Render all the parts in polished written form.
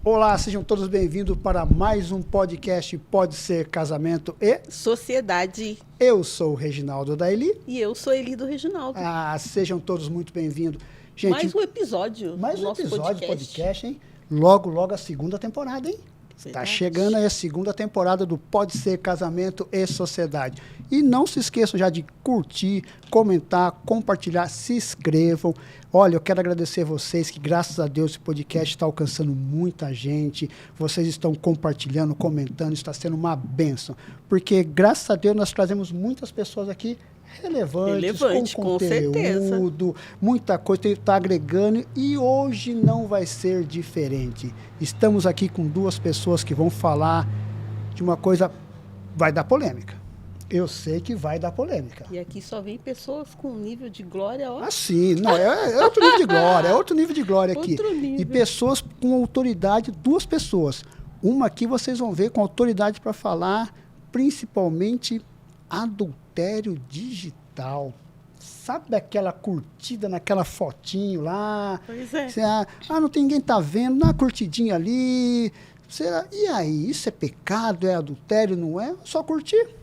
Olá, sejam todos bem-vindos para mais um podcast Pode Ser Casamento e Sociedade. Eu sou o Reginaldo Daili. E eu sou Eli do Reginaldo. Sejam todos muito bem-vindos. Gente, mais um episódio do nosso podcast, hein? Logo a segunda temporada, hein? Está chegando aí a segunda temporada do Pode Ser Casamento e Sociedade. E não se esqueçam já de curtir, comentar, compartilhar, se inscrevam. Olha, eu quero agradecer a vocês que, graças a Deus, esse podcast está alcançando muita gente. Vocês estão compartilhando, comentando, está sendo uma bênção. Porque, graças a Deus, nós trazemos muitas pessoas aqui relevantes, com conteúdo, certeza. Muita coisa está agregando e hoje não vai ser diferente. Estamos aqui com duas pessoas que vão falar de uma coisa, vai dar polêmica. Eu sei que vai dar polêmica. E aqui só vem pessoas com nível de glória, ó. Sim, não, é outro nível de glória, é outro nível de glória aqui. Outro nível. E pessoas com autoridade, duas pessoas. Uma aqui vocês vão ver com autoridade para falar, principalmente adultério digital. Sabe aquela curtida naquela fotinho lá? Pois é. Você, não tem ninguém tá vendo, dá uma curtidinha ali. Será? E aí, isso é pecado, é adultério, não é? Só curtir.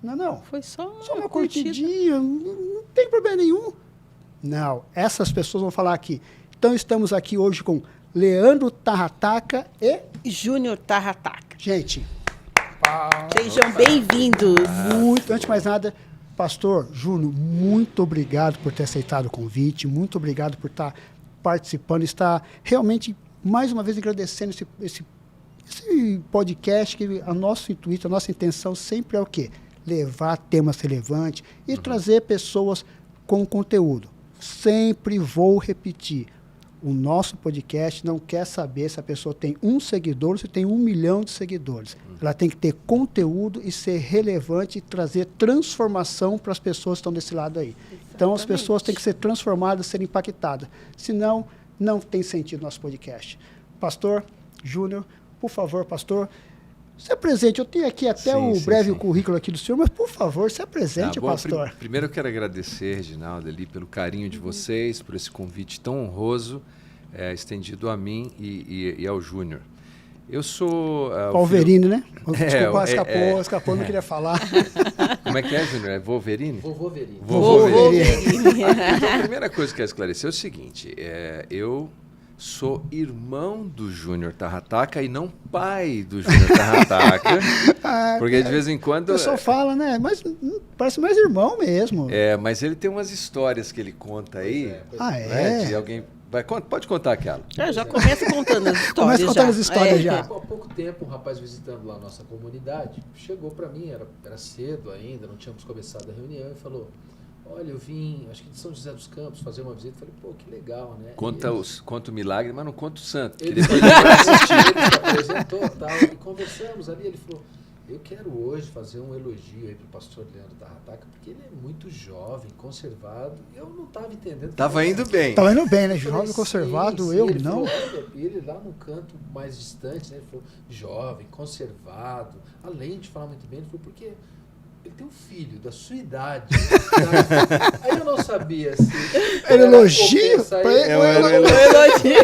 Não. Foi só uma curtidinha, não tem problema nenhum. Não, essas pessoas vão falar aqui. Então, estamos aqui hoje com Leandro Tarrataca e Júnior Tarrataca. Gente, sejam bem-vindos. Antes de mais nada, Pastor Júnior, muito obrigado por ter aceitado o convite, muito obrigado por estar participando, estar realmente, mais uma vez, agradecendo esse podcast, que a nosso intuito, a nossa intenção sempre é o quê? Levar temas relevantes e trazer pessoas com conteúdo. Sempre vou repetir, o nosso podcast não quer saber se a pessoa tem 1 seguidor ou se tem 1 milhão de seguidores. Ela tem que ter conteúdo e ser relevante e trazer transformação para as pessoas que estão desse lado aí. Exatamente. Então, as pessoas têm que ser transformadas, ser impactadas. Senão, não tem sentido nosso podcast. Pastor Júnior, por favor, pastor, se apresente. Eu tenho aqui até breve currículo aqui do senhor, mas, por favor, se apresente, pastor. Primeiro eu quero agradecer, Reginaldo, ali, pelo carinho de vocês, por esse convite tão honroso estendido a mim e ao Júnior. Eu sou... Wolverine, né? Desculpa, escapou, não queria falar. Como é que é, Júnior? É Wolverine? Wolverine. Então, a primeira coisa que eu quero esclarecer é o seguinte, eu sou irmão do Júnior Tarrataca e não pai do Júnior Tarrataca, porque de vez em quando... O pessoal fala, né? Mas parece mais irmão mesmo. Mas ele tem umas histórias que ele conta aí. De alguém... Pode contar aquela. Já começa contando as histórias. Há pouco tempo, um rapaz visitando lá a nossa comunidade, chegou para mim, era cedo ainda, não tínhamos começado a reunião, e falou: olha, eu vim, acho que de São José dos Campos, fazer uma visita. Falei, pô, que legal, né? Conta o milagre, mas não conta o santo. Ele depois ele se apresentou e conversamos ali. Ele falou: eu quero hoje fazer um elogio aí pro pastor Leandro Tarrataca, porque ele é muito jovem, conservado. Eu não estava entendendo. Tava indo bem, né? Jovem, conservado, eu ele não. Falou, ele lá no canto mais distante, né? Ele falou, jovem, conservado. Além de falar muito bem, ele falou, porque ele tem um filho da sua idade. Aí eu não sabia se... Era elogio? Elogio.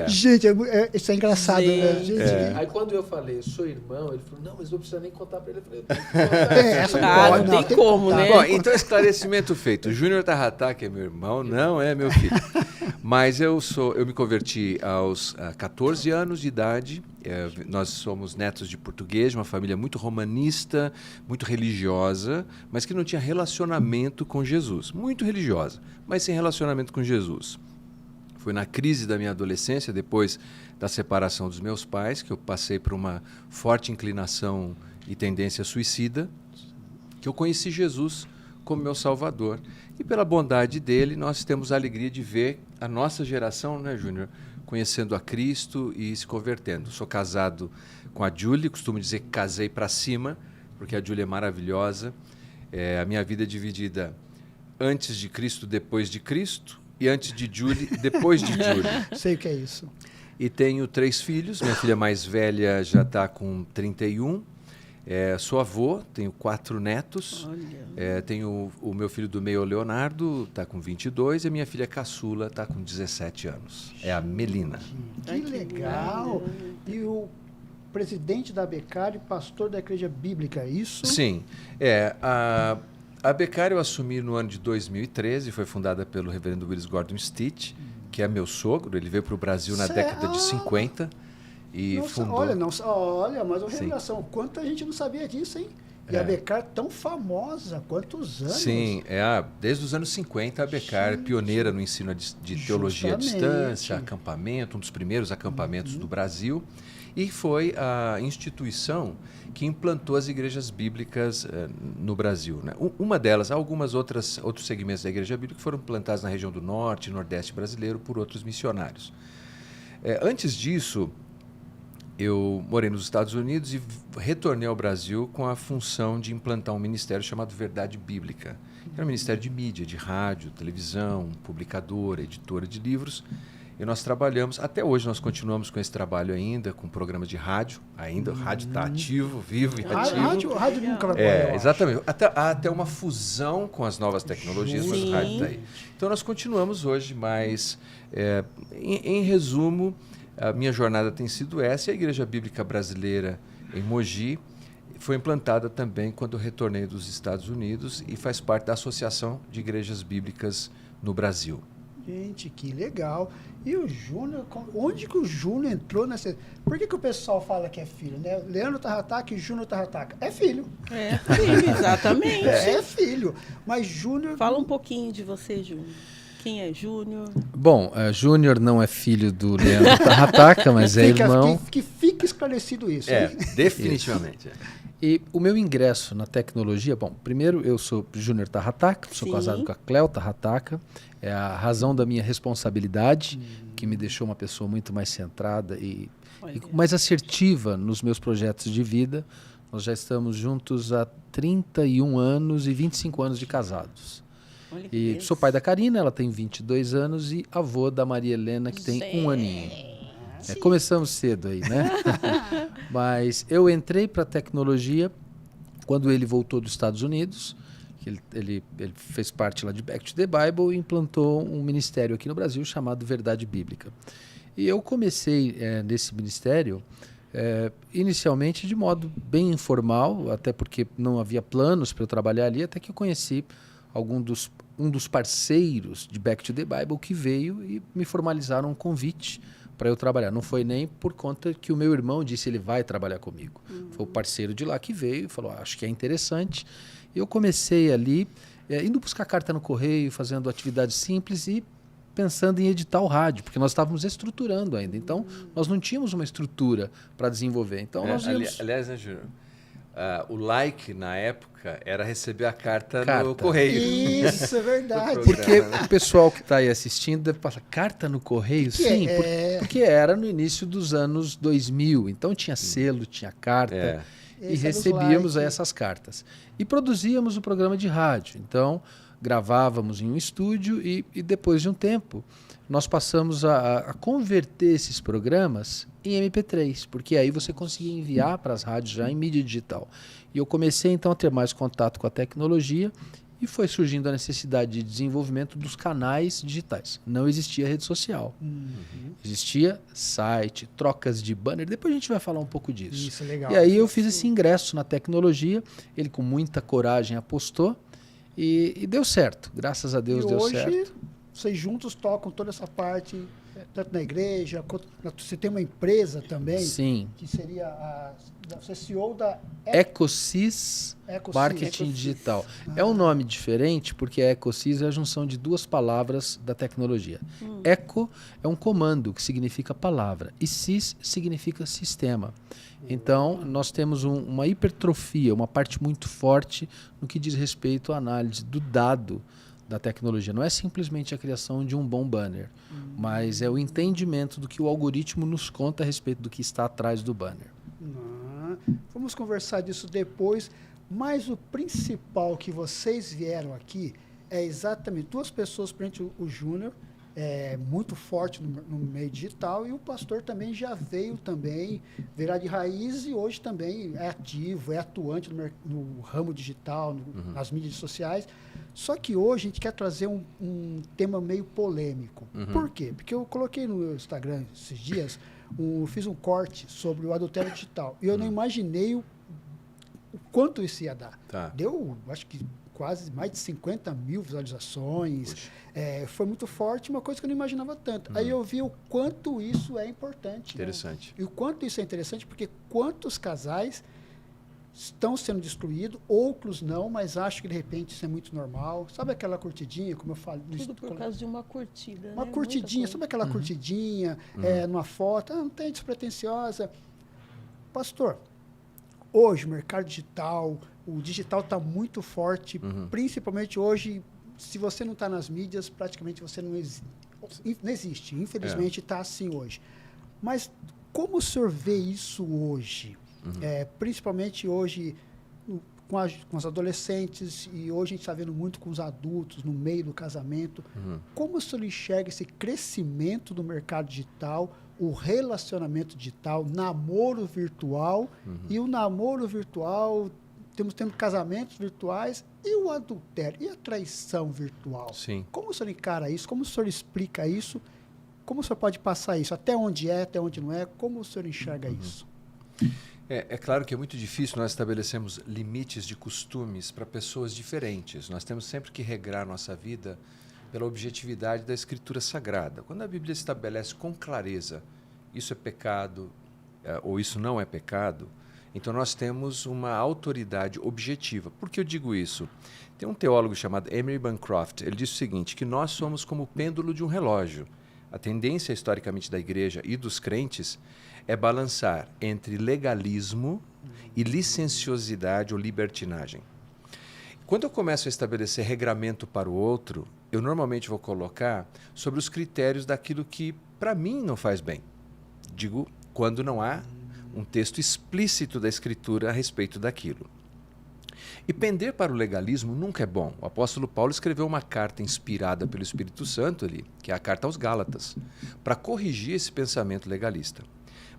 Gente, isso é engraçado, né? Gente, Aí quando eu falei, eu sou irmão, ele falou, não, mas não precisa nem contar para ele. Eu falei, eu tenho que contar. Não tem como, né? Bom, então esclarecimento feito. O Júnior Tarrataca é meu irmão, não é meu filho. Mas eu me converti aos 14 anos de idade. Nós somos netos de português, uma família muito romanista, muito religiosa, mas que não tinha relacionamento com Jesus. Muito religiosa, mas sem relacionamento com Jesus. Foi na crise da minha adolescência, depois da separação dos meus pais, que eu passei por uma forte inclinação e tendência suicida, que eu conheci Jesus como meu Salvador. E pela bondade dele, nós temos a alegria de ver a nossa geração, né, Júnior, conhecendo a Cristo e se convertendo. Sou casado com a Julie, costumo dizer que casei para cima, porque a Julie é maravilhosa. A minha vida é dividida antes de Cristo, depois de Cristo, e antes de Julie, depois de Julie. Sei o que é isso. E tenho 3 filhos. Minha filha mais velha já está com 31. Sou avô, tenho 4 netos. Tenho o meu filho do meio, o Leonardo, está com 22, e a minha filha caçula está com 17 anos. É a Melina. Que legal! E o presidente da Becari, pastor da Igreja Bíblica, é isso? Sim. A Becari eu assumi no ano de 2013, foi fundada pelo reverendo Willis Gordon Stitt, que é meu sogro. Ele veio para o Brasil na década de 50 e fundou... Olha, mas uma revelação. Quanta gente não sabia disso, hein? E a Becari tão famosa, quantos anos? Sim, desde os anos 50 a Becari é pioneira no ensino de teologia à distância, acampamento, um dos primeiros acampamentos do Brasil, e foi a instituição que implantou as igrejas bíblicas no Brasil, né? Uma delas, alguns outros segmentos da igreja bíblica foram implantados na região do norte e nordeste brasileiro por outros missionários. Antes disso, eu morei nos Estados Unidos e retornei ao Brasil com a função de implantar um ministério chamado Verdade Bíblica. Era um ministério de mídia, de rádio, televisão, publicadora, editora de livros. E nós trabalhamos, até hoje nós continuamos com esse trabalho ainda, com programas de rádio. Ainda o rádio está ativo, vivo e ativo. Rádio nunca vai morrer, exatamente. Até uma fusão com as novas tecnologias, mas o rádio está aí. Então nós continuamos hoje, mas em resumo, a minha jornada tem sido essa, e a Igreja Bíblica Brasileira em Mogi foi implantada também quando eu retornei dos Estados Unidos e faz parte da Associação de Igrejas Bíblicas no Brasil. Gente, que legal. E o Júnior, onde que o Júnior entrou nessa... Por que o pessoal fala que é filho, né? Leandro Tarrataca e Júnior Tarrataca. É filho. É filho, exatamente. É filho. Mas Júnior... Fala um pouquinho de você, Júnior. Quem é Júnior? Bom, Júnior não é filho do Leandro Tarrataca, mas é irmão. Que fique esclarecido isso. Definitivamente. E o meu ingresso na tecnologia, bom, primeiro eu sou Júnior Tarrataca, sou casado com a Cléo Tarrataca, é a razão da minha responsabilidade, que me deixou uma pessoa muito mais centrada e mais assertiva nos meus projetos de vida. Nós já estamos juntos há 31 anos e 25 anos de casados. E sou pai da Karina, ela tem 22 anos, e avô da Maria Helena, que tem 1 aninho. Começamos cedo aí, né? Mas eu entrei para a tecnologia quando ele voltou dos Estados Unidos. Ele fez parte lá de Back to the Bible e implantou um ministério aqui no Brasil chamado Verdade Bíblica. E eu comecei nesse ministério inicialmente de modo bem informal, até porque não havia planos para eu trabalhar ali, até que eu conheci um dos parceiros de Back to the Bible que veio e me formalizaram um convite para eu trabalhar. Não foi nem por conta que o meu irmão disse ele vai trabalhar comigo. Foi o parceiro de lá que veio e falou, acho que é interessante. Eu comecei ali, indo buscar carta no correio, fazendo atividades simples e pensando em editar o rádio, porque nós estávamos estruturando ainda. Então, nós não tínhamos uma estrutura para desenvolver. Então, nós íamos... Aliás, né, Júnior? O like, na época, era receber a carta no correio. Isso, é verdade. Porque o pessoal que está aí assistindo deve passar carta no correio? Sim, porque era no início dos anos 2000. Então tinha selo, tinha carta e recebíamos essas cartas. E produzíamos o programa de rádio. Então gravávamos em um estúdio e depois de um tempo nós passamos a converter esses programas em MP3, porque aí você conseguia enviar para as rádios já em mídia digital. E eu comecei então a ter mais contato com a tecnologia e foi surgindo a necessidade de desenvolvimento dos canais digitais. Não existia rede social. Existia site, trocas de banner. Depois a gente vai falar um pouco disso. Isso, legal. E aí eu fiz esse ingresso na tecnologia, ele com muita coragem apostou e deu certo. Graças a Deus deu certo. Hoje vocês juntos tocam toda essa parte, tanto na igreja, quanto você tem uma empresa também. Sim. Que seria você é CEO da Ecosys Marketing Digital. É um nome diferente porque a Ecosys é a junção de duas palavras da tecnologia. Eco é um comando que significa palavra e Sys significa sistema. Então, nós temos uma hipertrofia, uma parte muito forte no que diz respeito à análise do dado da tecnologia. Não é simplesmente a criação de um bom banner, mas é o entendimento do que o algoritmo nos conta a respeito do que está atrás do banner. Vamos conversar disso depois, mas o principal que vocês vieram aqui é exatamente duas pessoas frente o Júnior muito forte no meio digital, e o pastor também já veio também virar de raiz e hoje também é ativo, é atuante no ramo digital, nas mídias sociais. Só que hoje a gente quer trazer um tema meio polêmico. Por quê? Porque eu coloquei no meu Instagram esses dias, fiz um corte sobre o adultério digital. E eu não imaginei o quanto isso ia dar. Tá. Deu, acho que quase mais de 50 mil visualizações. Foi muito forte, uma coisa que eu não imaginava tanto. Aí eu vi o quanto isso é importante. Interessante. Né? E o quanto isso é interessante, porque quantos casais estão sendo destruídos, outros não, mas acho que de repente isso é muito normal. Sabe aquela curtidinha, como eu falo? Tudo por causa de uma curtida, Uma né? curtidinha, sabe aquela curtidinha, numa foto, não tem despretensiosa. Pastor, hoje o mercado digital, o digital está muito forte, principalmente hoje, se você não está nas mídias, praticamente você não existe. Infelizmente está assim hoje. Mas como o senhor vê isso hoje? Principalmente hoje com os adolescentes, e hoje a gente está vendo muito com os adultos no meio do casamento. Como o senhor enxerga esse crescimento do mercado digital, o relacionamento digital, namoro virtual, e o namoro virtual, temos tendo casamentos virtuais, e o adultério, e a traição virtual? Sim. Como o senhor encara isso? Como o senhor explica isso? Como o senhor pode passar isso? Até onde é, até onde não é? Como o senhor enxerga isso? É claro que é muito difícil nós estabelecermos limites de costumes para pessoas diferentes. Nós temos sempre que regrar nossa vida pela objetividade da Escritura Sagrada. Quando a Bíblia estabelece com clareza isso é pecado ou isso não é pecado, então nós temos uma autoridade objetiva. Por que eu digo isso? Tem um teólogo chamado Emery Bancroft, ele diz o seguinte, que nós somos como o pêndulo de um relógio. A tendência historicamente da igreja e dos crentes é balançar entre legalismo e licenciosidade ou libertinagem. Quando eu começo a estabelecer regramento para o outro, eu normalmente vou colocar sobre os critérios daquilo que para mim não faz bem. Digo, quando não há um texto explícito da Escritura a respeito daquilo. E pender para o legalismo nunca é bom. O apóstolo Paulo escreveu uma carta inspirada pelo Espírito Santo ali, que é a carta aos Gálatas, para corrigir esse pensamento legalista.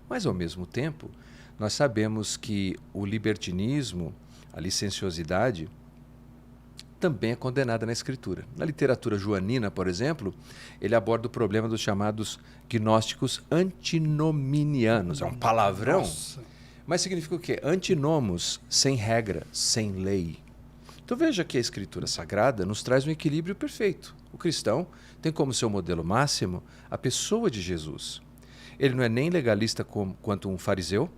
Mas, ao mesmo tempo, nós sabemos que o libertinismo, a licenciosidade, também é condenada na Escritura. Na literatura joanina, por exemplo, ele aborda o problema dos chamados gnósticos antinominianos. É um palavrão. Nossa. Mas significa o quê? Antinomos, sem regra, sem lei. Então veja que a Escritura Sagrada nos traz um equilíbrio perfeito. O cristão tem como seu modelo máximo a pessoa de Jesus. Ele não é nem legalista quanto um fariseu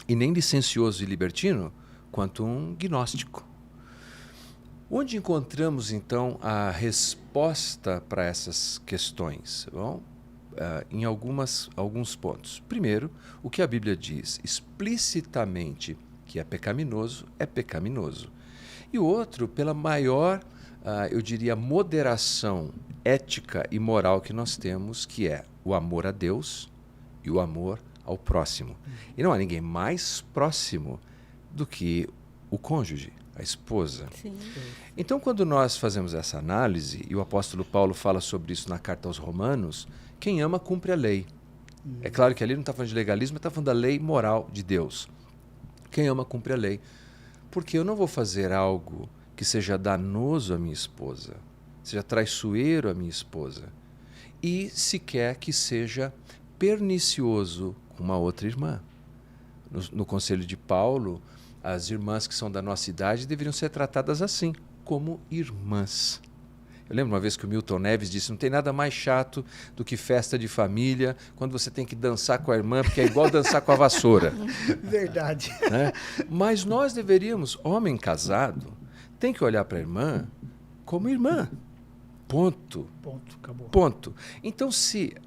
e nem licencioso e libertino quanto um gnóstico. Onde encontramos, então, a resposta para essas questões? Bom, em alguns pontos. Primeiro, o que a Bíblia diz explicitamente que é pecaminoso, é pecaminoso. E o outro, pela maior, eu diria, moderação ética e moral que nós temos, que é o amor a Deus e o amor ao próximo. E não há ninguém mais próximo do que o cônjuge, a esposa. Sim. Então, quando nós fazemos essa análise, e o apóstolo Paulo fala sobre isso na carta aos Romanos, quem ama cumpre a lei. É claro que ali não está falando de legalismo, está falando da lei moral de Deus. Quem ama cumpre a lei. Porque eu não vou fazer algo que seja danoso à minha esposa, seja traiçoeiro à minha esposa, e sequer que seja pernicioso com uma outra irmã. No conselho de Paulo, as irmãs que são da nossa idade deveriam ser tratadas assim, como irmãs. Eu lembro uma vez que o Milton Neves disse, não tem nada mais chato do que festa de família, quando você tem que dançar com a irmã, porque é igual dançar com a vassoura. Verdade. Né? Mas nós deveríamos, homem casado, tem que olhar para a irmã como irmã. Ponto. Ponto, acabou. Ponto. Então,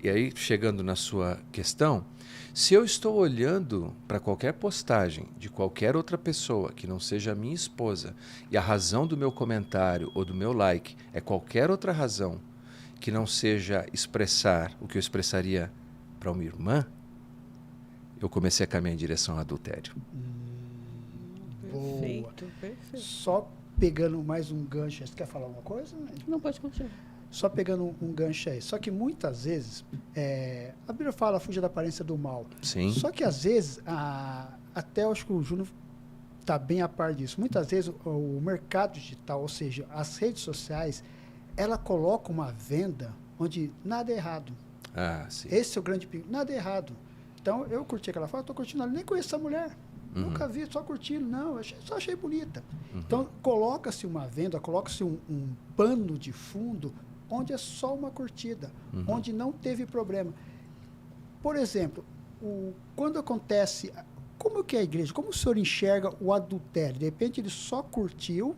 e aí chegando na sua questão, se eu estou olhando para qualquer postagem de qualquer outra pessoa que não seja a minha esposa, e a razão do meu comentário ou do meu like é qualquer outra razão que não seja expressar o que eu expressaria para uma irmã, eu comecei a caminhar em direção ao adultério. Perfeito, perfeito. Só pegando mais um gancho, você quer falar alguma coisa? Não, pode continuar. só pegando um gancho aí. Só que muitas vezes, a Bíblia fala, fuja da aparência do mal. Sim. Só que às vezes, até eu acho que o Júnior está bem a par disso. Muitas vezes o mercado digital, ou seja, as redes sociais, ela coloca uma venda onde nada é errado. Ah, sim. Esse é o grande perigo. Nada é errado. Então, eu curti aquela foto, estou curtindo ela, nem conheço essa mulher. Nunca vi, só curtindo. Não, só achei bonita. Então, coloca-se uma venda, coloca-se um pano de fundo onde é só uma curtida, onde não teve problema. Por exemplo, quando acontece... Como que é a igreja? Como o senhor enxerga o adultério? De repente, ele só curtiu,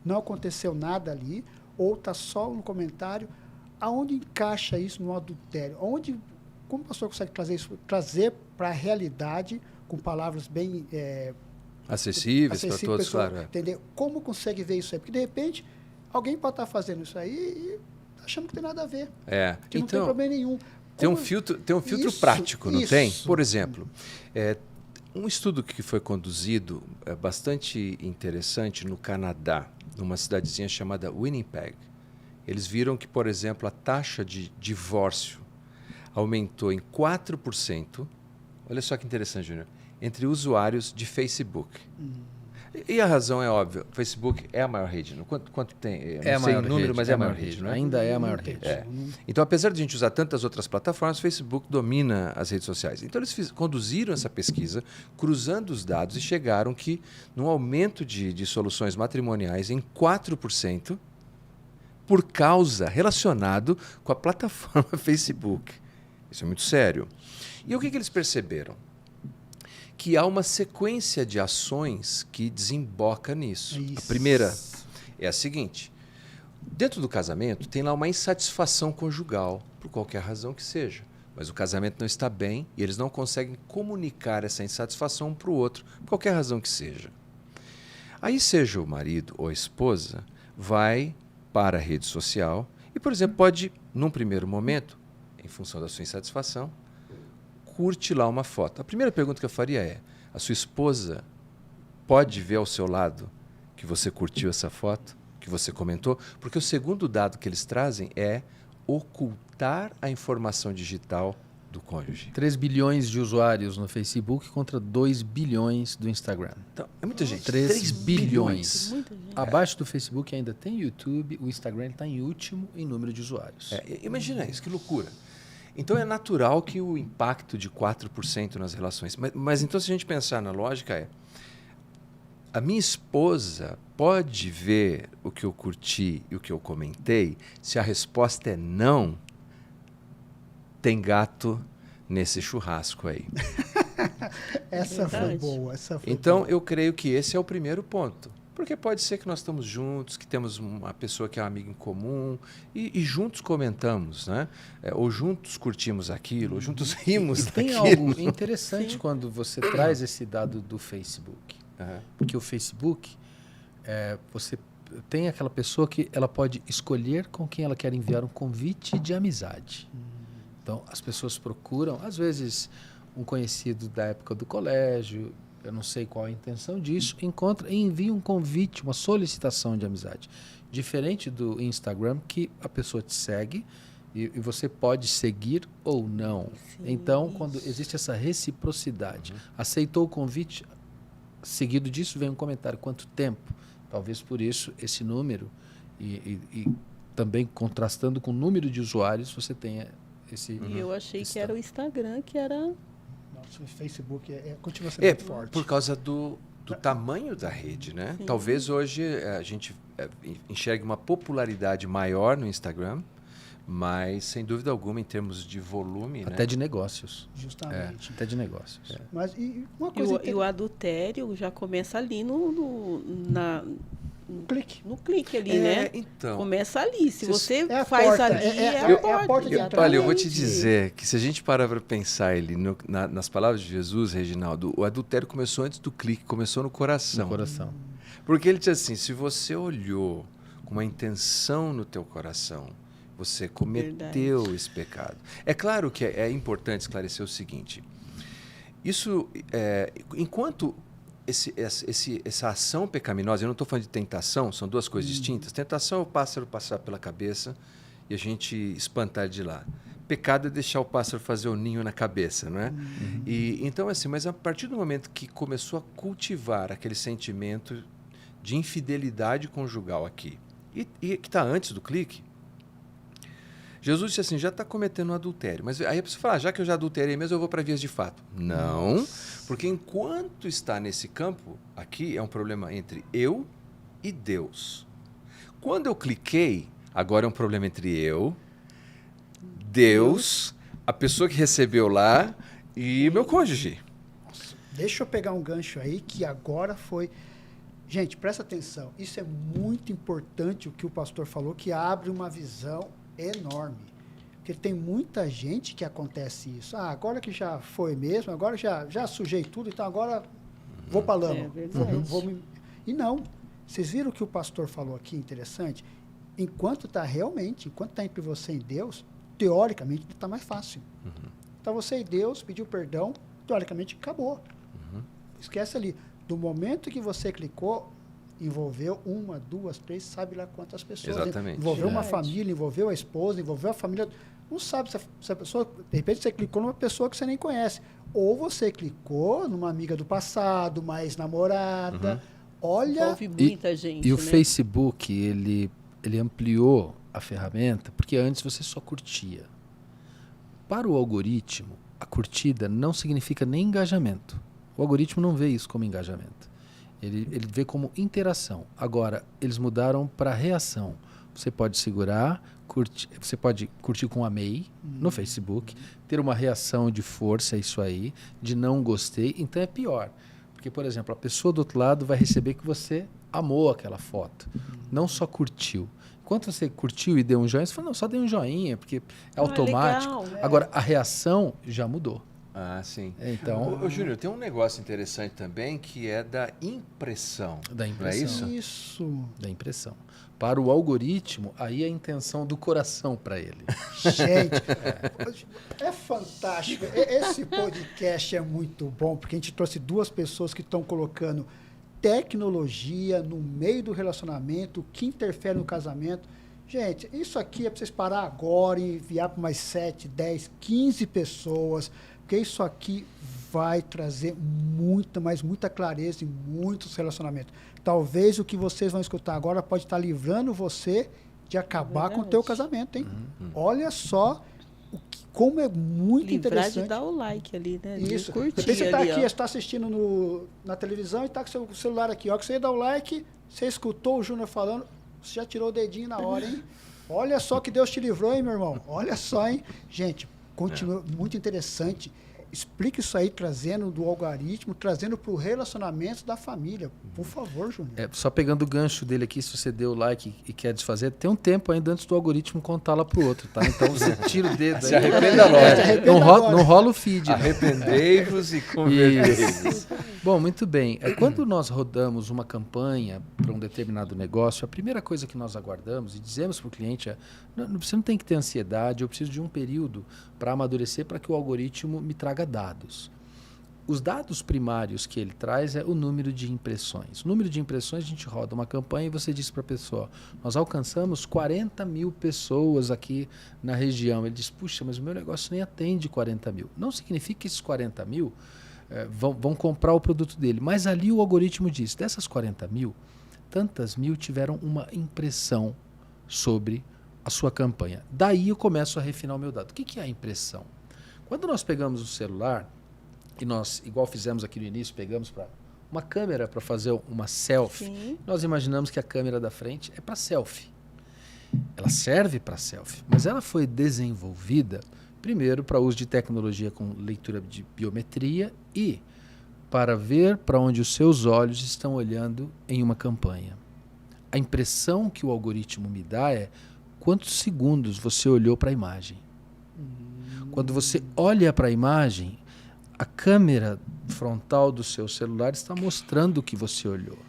não aconteceu nada ali, ou está só no comentário. Aonde encaixa isso no adultério? Como o pastor consegue trazer para a realidade, com palavras bem Acessíveis para todos, pessoa, claro. entender? Como consegue ver isso aí? Porque, de repente, alguém pode estar fazendo isso aí e achando que tem nada a ver. Que não tem problema nenhum. Tem um filtro prático, não tem? Por exemplo, um estudo que foi conduzido bastante interessante no Canadá, numa cidadezinha chamada Winnipeg. Eles viram que, por exemplo, a taxa de divórcio aumentou em 4%. Olha só que interessante, Júnior. Entre usuários de Facebook. E a razão é óbvia. O Facebook é a maior rede. Não? Quanto tem? Eu não sei o número, mas é a maior rede. Não é? Ainda é a maior rede. Então, apesar de a gente usar tantas outras plataformas, o Facebook domina as redes sociais. Então, eles conduziram essa pesquisa, cruzando os dados, e chegaram que, num aumento de soluções matrimoniais em 4%, por causa relacionado com a plataforma Facebook. Isso é muito sério. E o que eles perceberam? Que há uma sequência de ações que desemboca nisso. Isso. A primeira é a seguinte: dentro do casamento tem lá uma insatisfação conjugal, por qualquer razão que seja. Mas o casamento não está bem e eles não conseguem comunicar essa insatisfação um para o outro, por qualquer razão que seja. Aí, seja o marido ou a esposa, vai para a rede social e, por exemplo, pode, num primeiro momento, em função da sua insatisfação, curte lá uma foto. A primeira pergunta que eu faria é: a sua esposa pode ver ao seu lado que você curtiu essa foto, que você comentou? Porque o segundo dado que eles trazem é ocultar a informação digital do cônjuge. 3 bilhões de usuários no Facebook contra 2 bilhões do Instagram. Então, é muita gente. 3 bilhões. Muita gente. Abaixo do Facebook ainda tem YouTube, o Instagram está em último em número de usuários. Imagina isso, que loucura. Então é natural que o impacto de 4% nas relações... Mas então, se a gente pensar na lógica, a minha esposa pode ver o que eu curti e o que eu comentei? Se a resposta é não, tem gato nesse churrasco aí. Essa foi Verdade. boa. Então, eu creio que esse é o primeiro ponto. Porque pode ser que nós estamos juntos, que temos uma pessoa que é uma amiga em comum e juntos comentamos, né? Ou juntos curtimos aquilo, ou juntos rimos E tem daquilo. algo interessante quando você traz esse dado do Facebook. Porque o Facebook, você tem aquela pessoa que ela pode escolher com quem ela quer enviar um convite de amizade. Então, as pessoas procuram, às vezes, um conhecido da época do colégio, eu não sei qual a intenção disso, encontra e envia um convite, uma solicitação de amizade. Diferente do Instagram, que a pessoa te segue e você pode seguir ou não. Sim, então, isso. quando existe essa reciprocidade, aceitou o convite, seguido disso vem um comentário, quanto tempo? Talvez por isso esse número e também contrastando com o número de usuários, você tenha esse... E eu achei que era o Instagram que era... Nossa, o Facebook continua sendo muito forte. Por causa do tamanho da rede, né? Sim. Talvez hoje a gente enxergue uma popularidade maior no Instagram, mas, sem dúvida alguma, em termos de volume... Até de negócios. Justamente. Até de negócios. Mas uma coisa... E o adultério já começa ali no clique. no clique ali, né? Então... Começa ali. Se você É a faz porta, ali, é a a porta. porta de entrada. Olha, eu vou te exatamente. dizer que se a gente parar para pensar ele nas palavras de Jesus, Reginaldo, o adultério começou antes do clique, começou no coração. No coração. Porque ele diz assim, se você olhou com uma intenção no teu coração, você cometeu esse pecado. É claro que é importante esclarecer o seguinte, isso, enquanto essa ação pecaminosa, eu não estou falando de tentação, são duas coisas distintas. Tentação é o pássaro passar pela cabeça e a gente espantar de lá. Pecado é deixar o pássaro fazer o ninho na cabeça, não é? E então assim, mas a partir do momento que começou a cultivar aquele sentimento de infidelidade conjugal aqui, e que está antes do clique, Jesus disse assim, já está cometendo um adultério. Mas aí a pessoa fala, já que eu já adulterei mesmo, eu vou para vias de fato. Não, porque enquanto está nesse campo, aqui é um problema entre eu e Deus. Quando eu cliquei, agora é um problema entre eu, Deus, a pessoa que recebeu lá e meu cônjuge. Nossa, deixa eu pegar um gancho aí que agora foi... Gente, presta atenção. Isso é muito importante o que o pastor falou, que abre uma visão enorme. Porque tem muita gente que acontece isso. Ah, agora que já foi mesmo, agora já sujei tudo, então agora vou para lama. É verdade. E não. Vocês viram o que o pastor falou aqui, interessante? Enquanto está entre você e Deus, teoricamente está mais fácil. Então você e Deus pediu perdão, teoricamente acabou. Esquece ali. Do momento que você clicou, envolveu 1, 2, 3, sabe lá quantas pessoas. Exatamente. Envolveu uma família, envolveu a esposa, envolveu a família. Não sabe se a pessoa... De repente você clicou numa pessoa que você nem conhece. Ou você clicou numa amiga do passado, uma ex-namorada. Olha... Envolve muita gente, E o né? Facebook, ele ampliou a ferramenta, porque antes você só curtia. Para o algoritmo, a curtida não significa nem engajamento. O algoritmo não vê isso como engajamento. Ele vê como interação. Agora, eles mudaram para reação. Você pode segurar, você pode curtir com amei no Facebook, ter uma reação de força, é isso aí, de não gostei, então é pior. Porque, por exemplo, a pessoa do outro lado vai receber que você amou aquela foto, não só curtiu. Enquanto você curtiu e deu um joinha, você fala, não, só dei um joinha, porque é automático. Legal, né? Agora, a reação já mudou. Ah, sim. Então, Ô, Júnior, tem um negócio interessante também que é da impressão. Da impressão. Não é isso? Isso. Da impressão. Para o algoritmo, aí é a intenção do coração para ele. Gente, é fantástico. Esse podcast é muito bom, porque a gente trouxe duas pessoas que estão colocando tecnologia no meio do relacionamento, que interfere no casamento. Gente, isso aqui é para vocês parar agora e enviar para mais 7, 10, 15 pessoas, porque isso aqui vai trazer muita clareza em muitos relacionamentos. Talvez o que vocês vão escutar agora pode estar livrando você de acabar com o teu casamento, hein? Olha só como é muito Livrar interessante. de dar o like ali, né? De Isso. curtir Depois você está ali, aqui, ó. você está assistindo na televisão e está com o seu celular aqui. Ó, que você ia dar o like, você escutou o Júnior falando, você já tirou o dedinho na hora, hein? Olha só que Deus te livrou, hein, meu irmão? Olha só, hein? Gente, continua muito interessante. Explique isso aí, trazendo do algoritmo, trazendo para o relacionamento da família. Por favor, Júnior. Só pegando o gancho dele aqui, se você deu o like e quer desfazer, tem um tempo ainda antes do algoritmo contar lá pro outro, tá? Então você tira o dedo Se aí. arrependa logo. Não rola o feed. Né? Arrependei-vos e convertei-vos. Bom, muito bem. Quando nós rodamos uma campanha para um determinado negócio, a primeira coisa que nós aguardamos e dizemos para o cliente é: você não tem que ter ansiedade, eu preciso de um período para amadurecer para que o algoritmo me traga dados. Os dados primários que ele traz é o número de impressões. O número de impressões, a gente roda uma campanha e você diz para a pessoa: nós alcançamos 40 mil pessoas aqui na região. Ele diz: puxa, mas o meu negócio nem atende 40 mil. Não significa que esses 40 mil vão comprar o produto dele. Mas ali o algoritmo diz: dessas 40 mil, tantas mil tiveram uma impressão sobre a sua campanha. Daí eu começo a refinar o meu dado. O que é a impressão? Quando nós pegamos o celular, e nós, igual fizemos aqui no início, pegamos uma câmera para fazer uma selfie, Sim. nós imaginamos que a câmera da frente é para selfie. Ela serve para selfie, mas ela foi desenvolvida primeiro para uso de tecnologia com leitura de biometria e para ver para onde os seus olhos estão olhando em uma campanha. A impressão que o algoritmo me dá é quantos segundos você olhou para a imagem. Quando você olha para a imagem, a câmera frontal do seu celular está mostrando o que você olhou.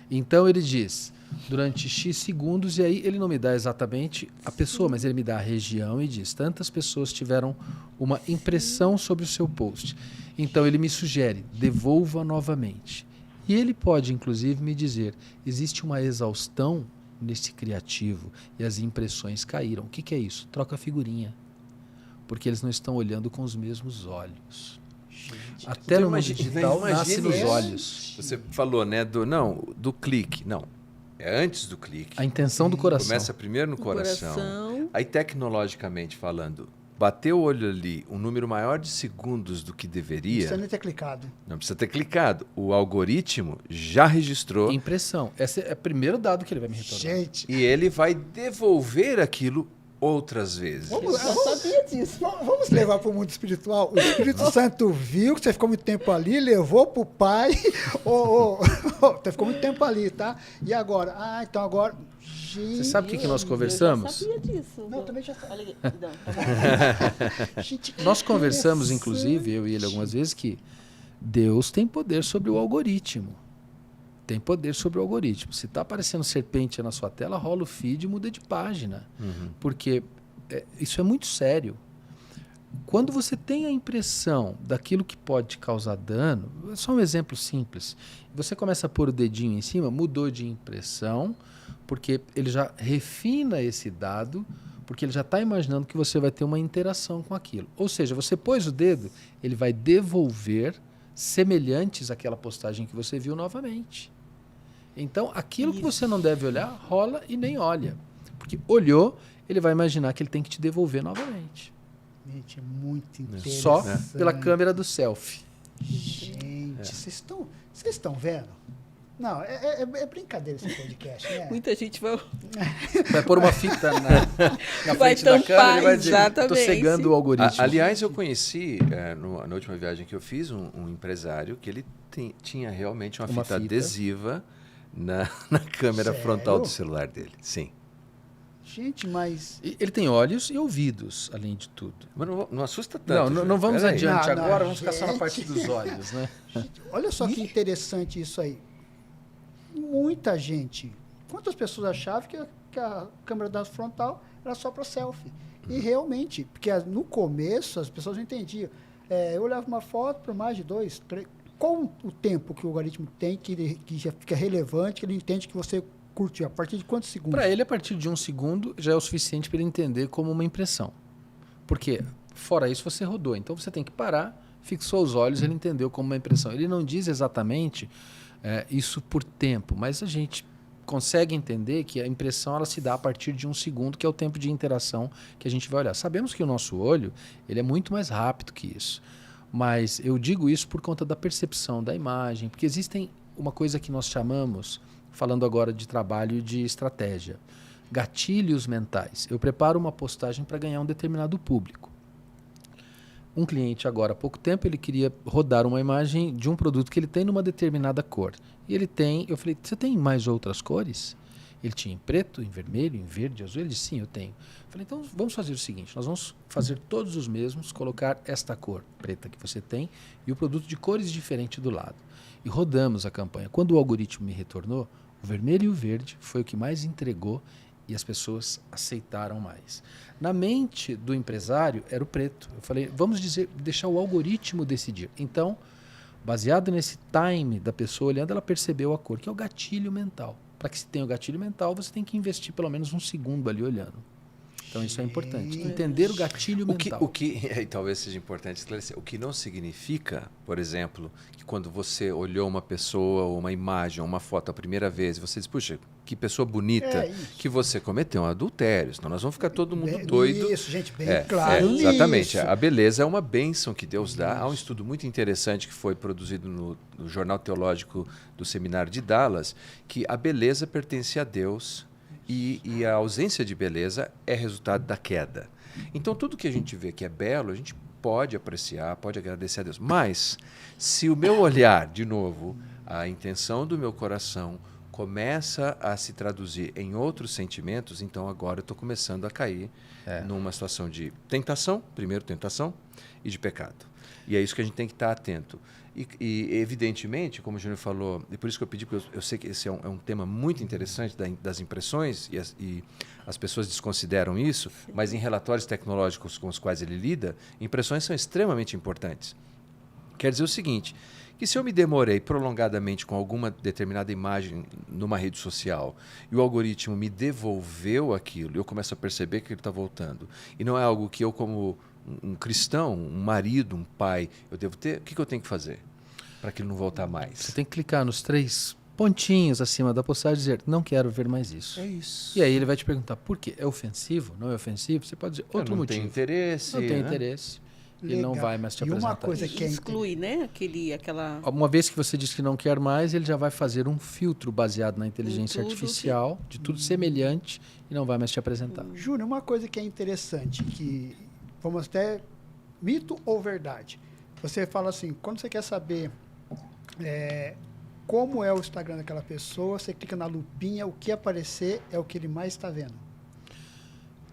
Então ele diz, durante X segundos, e aí ele não me dá exatamente a pessoa, mas ele me dá a região e diz: tantas pessoas tiveram uma impressão sobre o seu post. Então ele me sugere: devolva novamente. E ele pode, inclusive, me dizer: existe uma exaustão nesse criativo e as impressões caíram. O que é isso? Troca figurinha. Porque eles não estão olhando com os mesmos olhos. Até no mundo digital nasce nos olhos. Você falou, né, do clique. Não, é antes do clique. A intenção do coração. Começa primeiro no coração. Aí, tecnologicamente falando, bateu o olho ali um número maior de segundos do que deveria. Não precisa nem ter clicado. Não precisa ter clicado. O algoritmo já registrou. Impressão. Esse é o primeiro dado que ele vai me retornar. Gente, E ele vai devolver aquilo outras vezes. Eu já sabia disso. vamos levar para o mundo espiritual. O Espírito Santo viu que você ficou muito tempo ali, levou para o Pai. Você ficou muito tempo ali, tá? E agora? Então agora... Você sabe o que nós conversamos? Eu já sabia disso. Não, também já sabia. Olha aqui. Não, tá bom. Gente, que Nós conversamos, interessante. inclusive, eu e ele algumas vezes, que Deus tem poder sobre o algoritmo. Tem poder sobre o algoritmo. Se está aparecendo serpente na sua tela, rola o feed e muda de página. Porque isso é muito sério. Quando você tem a impressão daquilo que pode te causar dano, é só um exemplo simples. Você começa a pôr o dedinho em cima, mudou de impressão, porque ele já refina esse dado, porque ele já está imaginando que você vai ter uma interação com aquilo. Ou seja, você pôs o dedo, ele vai devolver semelhantes àquela postagem que você viu novamente. Então, aquilo que você não deve olhar, rola e nem olha. Porque olhou, ele vai imaginar que ele tem que te devolver novamente. Gente, é muito interessante. Só pela câmera do selfie. Gente, vocês estão vendo? Não, é brincadeira esse podcast, né? Muita gente vai... Vai pôr uma fita na Vai frente da tampar, câmera e vai dizer, estou exatamente. cegando o algoritmo. Aliás, eu conheci, na última viagem que eu fiz, um empresário que ele tinha realmente uma fita adesiva na câmera Sério? frontal do celular dele. Sim. Gente, mas... Ele tem olhos e ouvidos, além de tudo. Mas não assusta tanto. Não vamos Peraí. adiante Não, agora, vamos ficar só na gente. parte dos olhos, né? Olha só que interessante isso aí. Muita gente. Quantas pessoas achavam que a câmera da frontal era só para selfie? E realmente, porque no começo as pessoas não entendiam. Eu olhava uma foto por mais de 2, 3... Qual o tempo que o algoritmo tem que já fica relevante, que ele entende que você curtiu? A partir de quantos segundos? Para ele, a partir de 1 segundo, já é o suficiente para ele entender como uma impressão. Porque, fora isso, você rodou. Então, você tem que parar, fixou os olhos, ele entendeu como uma impressão. Ele não diz exatamente isso por tempo, mas a gente consegue entender que a impressão ela se dá a partir de 1 segundo, que é o tempo de interação que a gente vai olhar. Sabemos que o nosso olho ele é muito mais rápido que isso. Mas eu digo isso por conta da percepção da imagem, porque existem uma coisa que nós chamamos, falando agora de trabalho e de estratégia, gatilhos mentais. Eu preparo uma postagem para ganhar um determinado público. Um cliente agora há pouco tempo, ele queria rodar uma imagem de um produto que ele tem numa determinada cor. E ele tem, eu falei, você tem mais outras cores? Ele tinha em preto, em vermelho, em verde, azul. Ele disse, sim, eu tenho. Eu falei, então vamos fazer o seguinte, nós vamos fazer todos os mesmos, colocar esta cor preta que você tem e o produto de cores diferentes do lado. E rodamos a campanha. Quando o algoritmo me retornou, o vermelho e o verde foi o que mais entregou e as pessoas aceitaram mais. Na mente do empresário era o preto. Eu falei, vamos deixar o algoritmo decidir. Então, baseado nesse time da pessoa olhando, ela percebeu a cor, que é o gatilho mental. Para que se tenha o gatilho mental, você tem que investir pelo menos 1 segundo ali olhando. Então isso é importante. Entender o gatilho mental. E talvez seja importante esclarecer. O que não significa, por exemplo, que quando você olhou uma pessoa, ou uma imagem, ou uma foto a primeira vez, e você diz, puxa, que pessoa bonita, que você cometeu um adultério. Senão nós vamos ficar todo mundo doido. Isso, gente, bem claro nisso. Exatamente. A beleza é uma bênção que Deus dá. Há um estudo muito interessante que foi produzido no Jornal Teológico do Seminário de Dallas, que a beleza pertence a Deus. E a ausência de beleza é resultado da queda. Então, tudo que a gente vê que é belo, a gente pode apreciar, pode agradecer a Deus. Mas, se o meu olhar, de novo, a intenção do meu coração começa a se traduzir em outros sentimentos, então agora eu estou começando a cair numa situação de tentação, primeiro tentação, e de pecado. E é isso que a gente tem que estar atento. E evidentemente, como o Júnior falou, e por isso que eu pedi, porque eu sei que esse é um tema muito interessante das impressões, e as pessoas desconsideram isso, mas em relatórios tecnológicos com os quais ele lida, impressões são extremamente importantes. Quer dizer o seguinte, que se eu me demorei prolongadamente com alguma determinada imagem numa rede social e o algoritmo me devolveu aquilo, eu começo a perceber que ele está voltando. E não é algo que eu, como um cristão, um marido, um pai, eu devo ter. O que eu tenho que fazer para aquilo não voltar mais? Você tem que clicar nos 3 pontinhos acima da postagem e dizer, não quero ver mais isso. É isso. E aí ele vai te perguntar, por quê? É ofensivo? Não é ofensivo? Você pode dizer outro não motivo. tem interesse. Não tem né? interesse. Ele não Legal. vai mais te E uma apresentar coisa isso. que é Exclui, né? Aquela... Uma vez que você diz que não quer mais, ele já vai fazer um filtro baseado na inteligência tudo artificial, de tudo semelhante, e não vai mais te apresentar. Júnior, uma coisa que é interessante, que vamos até mito ou verdade. Você fala assim, quando você quer saber como é o Instagram daquela pessoa, você clica na lupinha, o que aparecer é o que ele mais está vendo.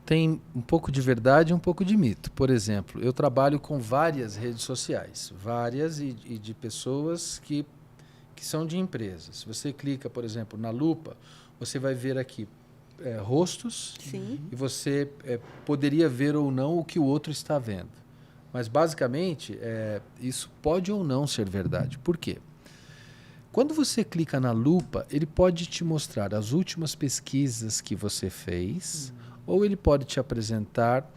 Tem um pouco de verdade e um pouco de mito. Por exemplo, eu trabalho com várias redes sociais, várias e de pessoas que são de empresas. Se você clica, por exemplo, na lupa, você vai ver aqui rostos Sim. e você poderia ver ou não o que o outro está vendo. Mas, basicamente, isso pode ou não ser verdade. Por quê? Quando você clica na lupa, ele pode te mostrar as últimas pesquisas que você fez, ou ele pode te apresentar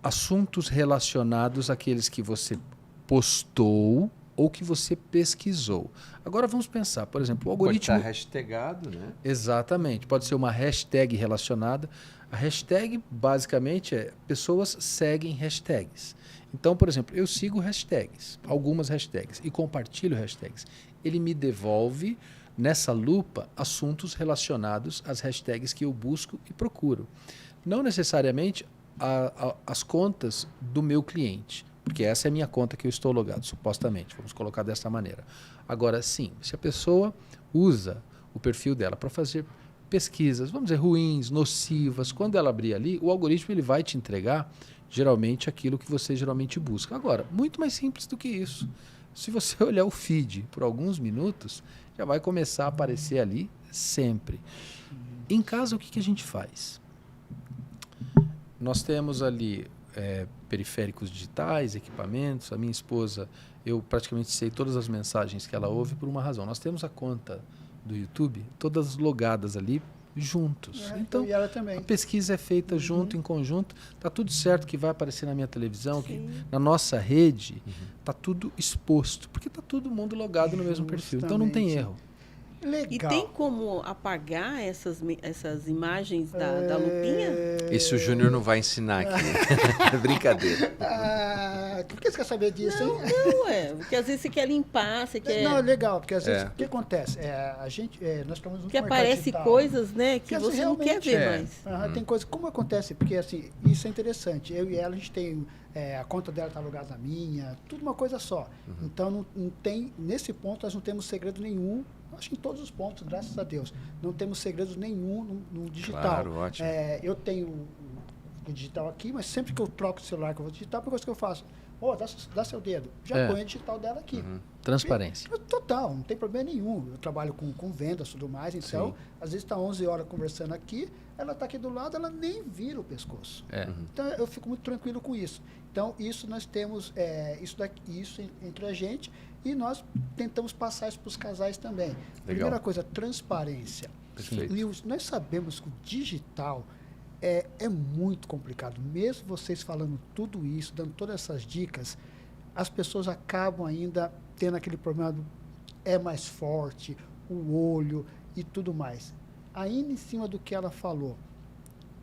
assuntos relacionados àqueles que você postou ou que você pesquisou. Agora vamos pensar, por exemplo, o algoritmo... Pode estar hashtagado, né? Exatamente, pode ser uma hashtag relacionada. A hashtag, basicamente, pessoas seguem hashtags. Então, por exemplo, eu sigo hashtags, algumas hashtags, e compartilho hashtags. Ele me devolve, nessa lupa, assuntos relacionados às hashtags que eu busco e procuro. Não necessariamente as contas do meu cliente, porque essa é a minha conta que eu estou logado, supostamente, vamos colocar dessa maneira. Agora, sim, se a pessoa usa o perfil dela para fazer pesquisas, vamos dizer, ruins, nocivas, quando ela abrir ali, o algoritmo ele vai te entregar, geralmente, aquilo que você geralmente busca. Agora, muito mais simples do que isso. Se você olhar o feed por alguns minutos, já vai começar a aparecer ali sempre. Em casa, o que a gente faz? Nós temos ali periféricos digitais, equipamentos. A minha esposa, eu praticamente sei todas as mensagens que ela ouve por uma razão. Nós temos a conta do YouTube, todas logadas ali, juntos. Então, e ela também. a pesquisa é feita junto, em conjunto. Está tudo certo que vai aparecer na minha televisão, que na nossa rede, está tudo exposto, porque está todo mundo logado no mesmo perfil. Então não tem erro. Legal. E tem como apagar essas imagens da lupinha? Isso o Júnior não vai ensinar aqui. Brincadeira. Por que você quer saber disso, hein? Não, porque às vezes você quer limpar, você quer... Não, é legal, porque às vezes o que acontece? A gente, nós estamos no que mercado aparece digital. coisas, né, que Porque, você não quer realmente, ver mais. Tem coisas, como acontece, porque assim, isso é interessante. Eu e ela, a gente tem, a conta dela está alugada na minha, tudo uma coisa só. Então, não tem, nesse ponto, nós não temos segredo nenhum. Acho que em todos os pontos, graças a Deus. Não temos segredos nenhum no digital. Claro, ótimo. Eu tenho o digital aqui, mas sempre que eu troco o celular que eu vou digitar, a primeira coisa que eu faço, dá seu dedo. Já põe o digital dela aqui. Transparência. Total, não tem problema nenhum. Eu trabalho com vendas e tudo mais, então, Sim. às vezes está 11 horas conversando aqui, ela está aqui do lado, ela nem vira o pescoço. Então, eu fico muito tranquilo com isso. Então, isso nós temos, isso entre a gente, e nós tentamos passar isso para os casais também. Legal. Primeira coisa, transparência. Perfeito. E nós sabemos que o digital é muito complicado. Mesmo vocês falando tudo isso, dando todas essas dicas, as pessoas acabam ainda tendo aquele problema é mais forte, o olho e tudo mais. Ainda em cima do que ela falou,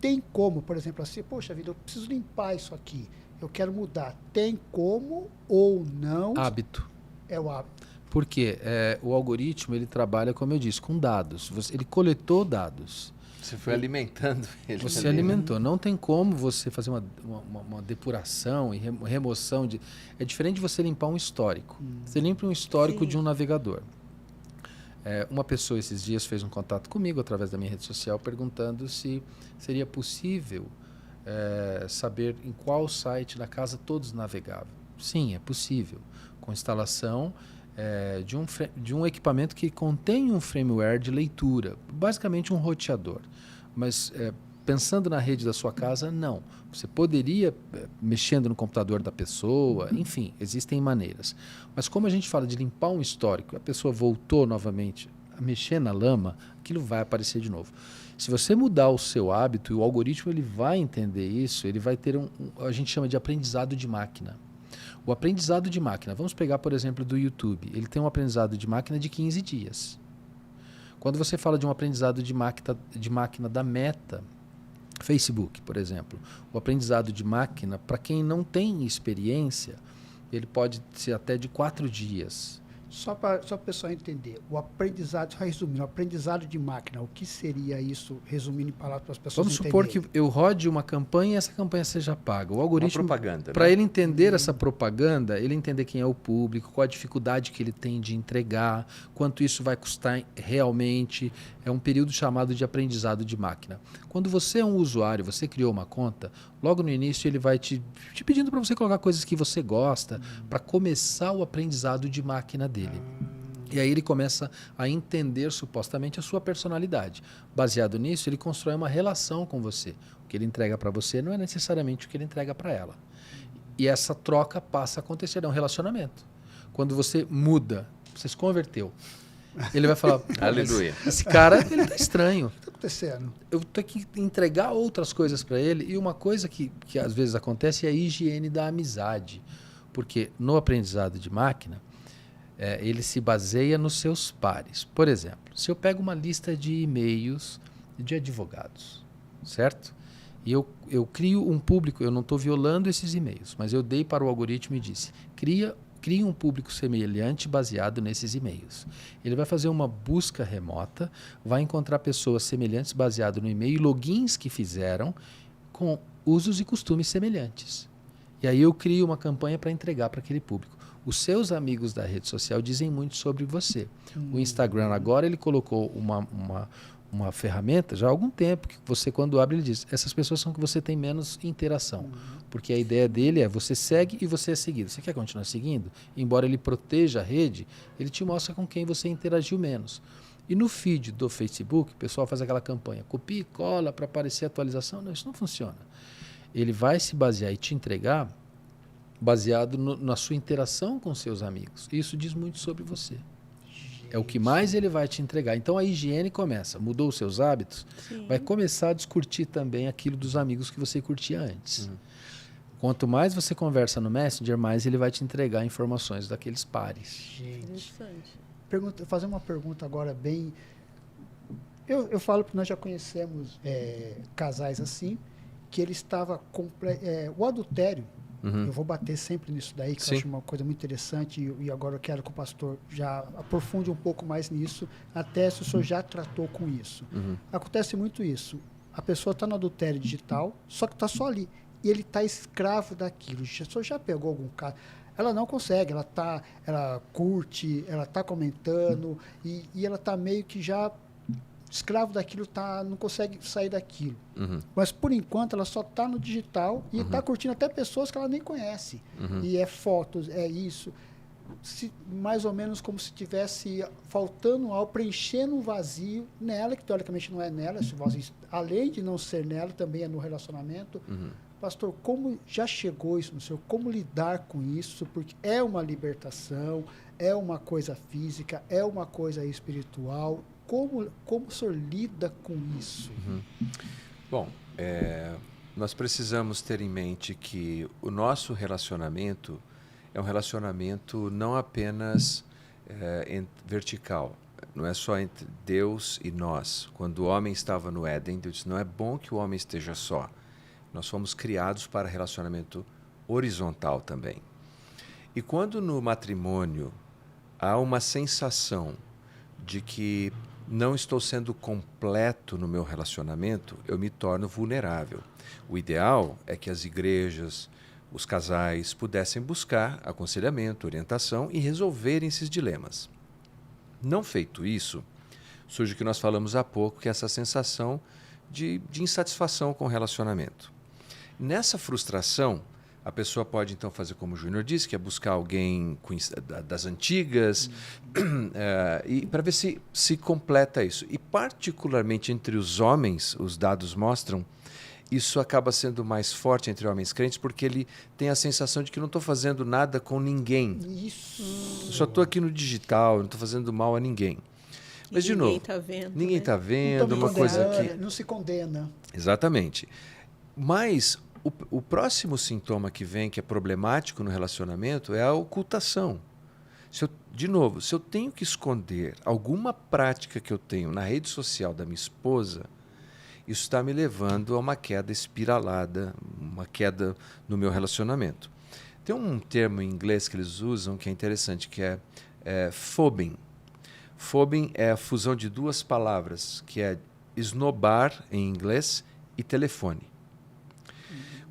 tem como, por exemplo, assim, poxa vida, eu preciso limpar isso aqui, eu quero mudar. Tem como ou não? Hábito. É o hábito. Porque o algoritmo ele trabalha, como eu disse, com dados. Ele coletou dados. Você foi alimentando ele. Você ali, né? alimentou. Não tem como você fazer uma depuração e remoção de... É diferente de você limpar um histórico. Você limpa um histórico de um navegador. Uma pessoa esses dias fez um contato comigo através da minha rede social perguntando se seria possível saber em qual site da casa todos navegavam. Sim, é possível. Com instalação de um equipamento que contém um firmware de leitura, basicamente um roteador. Mas pensando na rede da sua casa, não. Você poderia, mexendo no computador da pessoa, enfim, existem maneiras. Mas como a gente fala de limpar um histórico, a pessoa voltou novamente a mexer na lama, aquilo vai aparecer de novo. Se você mudar o seu hábito, o algoritmo ele vai entender isso, ele vai ter a gente chama de aprendizado de máquina. O aprendizado de máquina, vamos pegar, por exemplo, do YouTube. Ele tem um aprendizado de máquina de 15 dias. Quando você fala de um aprendizado de máquina da Meta, Facebook, por exemplo, o aprendizado de máquina, para quem não tem experiência, ele pode ser até de 4 dias. Só para o pessoal entender, o aprendizado, só resumindo, o aprendizado de máquina, o que seria isso, resumindo em palavras para as pessoas Vamos entenderem? supor que eu rode uma campanha e essa campanha seja paga. O algoritmo, uma propaganda, para né? ele entender essa propaganda, ele entender quem é o público, qual a dificuldade que ele tem de entregar, quanto isso vai custar realmente, é um período chamado de aprendizado de máquina. Quando você é um usuário, você criou uma conta, logo no início ele vai te pedindo para você colocar coisas que você gosta, para começar o aprendizado de máquina dele. E aí ele começa a entender supostamente a sua personalidade. Baseado nisso, ele constrói uma relação com você. O que ele entrega para você não é necessariamente o que ele entrega para ela. E essa troca passa a acontecer, é um relacionamento. Quando você muda, você se converteu, ele vai falar, Aleluia. Esse cara, ele tá estranho. O que está acontecendo? Eu tenho que entregar outras coisas para ele. E uma coisa que às vezes acontece é a higiene da amizade. Porque no aprendizado de máquina, ele se baseia nos seus pares. Por exemplo, se eu pego uma lista de e-mails de advogados, certo? E eu crio um público, eu não estou violando esses e-mails, mas eu dei para o algoritmo e disse, cria um público semelhante baseado nesses e-mails. Ele vai fazer uma busca remota, vai encontrar pessoas semelhantes baseado no e-mail e logins que fizeram com usos e costumes semelhantes. E aí eu crio uma campanha para entregar para aquele público. Os seus amigos da rede social dizem muito sobre você. O Instagram agora ele colocou uma ferramenta já há algum tempo que você quando abre ele diz essas pessoas são que você tem menos interação. Porque a ideia dele é você segue e você é seguido. Você quer continuar seguindo? Embora ele proteja a rede, ele te mostra com quem você interagiu menos. E no feed do Facebook, o pessoal faz aquela campanha, copia e cola para aparecer atualização. Não, isso não funciona. Ele vai se basear e te entregar baseado na sua interação com seus amigos. Isso diz muito sobre você. É o que mais ele vai te entregar. Então a higiene começa. Mudou os seus hábitos, Sim. vai começar a discutir também aquilo dos amigos que você curtia antes. Quanto mais você conversa no Messenger, mais ele vai te entregar informações daqueles pares. Gente, Interessante. fazer uma pergunta agora bem... Eu falo que nós já conhecemos casais assim, que ele estava... o adultério, eu vou bater sempre nisso daí, que Sim. eu acho uma coisa muito interessante e agora eu quero que o pastor já aprofunde um pouco mais nisso, até se o senhor já tratou com isso. Acontece muito isso. A pessoa está no adultério digital, só que está só ali. E ele está escravo daquilo. O senhor já pegou algum caso? Ela não consegue, ela curte, ela está comentando e ela está meio que já escravo daquilo, não consegue sair daquilo. Mas, por enquanto, ela só está no digital e está curtindo até pessoas que ela nem conhece. E é fotos, é isso. Mais ou menos como se tivesse faltando algo, preenchendo um vazio nela, que teoricamente não é nela, esse vazio, além de não ser nela, também é no relacionamento. Pastor, como já chegou isso no senhor? Como lidar com isso? Porque é uma libertação, é uma coisa física, é uma coisa espiritual. Como o senhor lida com isso? Bom, nós precisamos ter em mente que o nosso relacionamento é um relacionamento não apenas vertical, não é só entre Deus e nós. Quando o homem estava no Éden, Deus disse, não é bom que o homem esteja só. Nós fomos criados para relacionamento horizontal também. E quando no matrimônio há uma sensação de que não estou sendo completo no meu relacionamento, eu me torno vulnerável. O ideal é que as igrejas, os casais pudessem buscar aconselhamento, orientação e resolverem esses dilemas. Não feito isso, surge o que nós falamos há pouco, que é essa sensação de insatisfação com o relacionamento. Nessa frustração, a pessoa pode então fazer como o Júnior disse, que é buscar alguém das antigas, e para ver se completa isso. E particularmente entre os homens, os dados mostram isso acaba sendo mais forte entre homens crentes, porque ele tem a sensação de que não estou fazendo nada com ninguém. Isso. Eu só estou aqui no digital, não estou fazendo mal a ninguém. Mas, de novo, Ninguém está vendo. ninguém né? está Não vendo, tô me uma coisa condenando, que... não se condena. Exatamente. Mas o próximo sintoma que vem, que é problemático no relacionamento, é a ocultação. De novo, se eu tenho que esconder alguma prática que eu tenho na rede social da minha esposa, isso está me levando a uma queda espiralada, uma queda no meu relacionamento. Tem um termo em inglês que eles usam que é interessante, que é phobing. Phobing é a fusão de duas palavras, que é esnobar em inglês e telefone.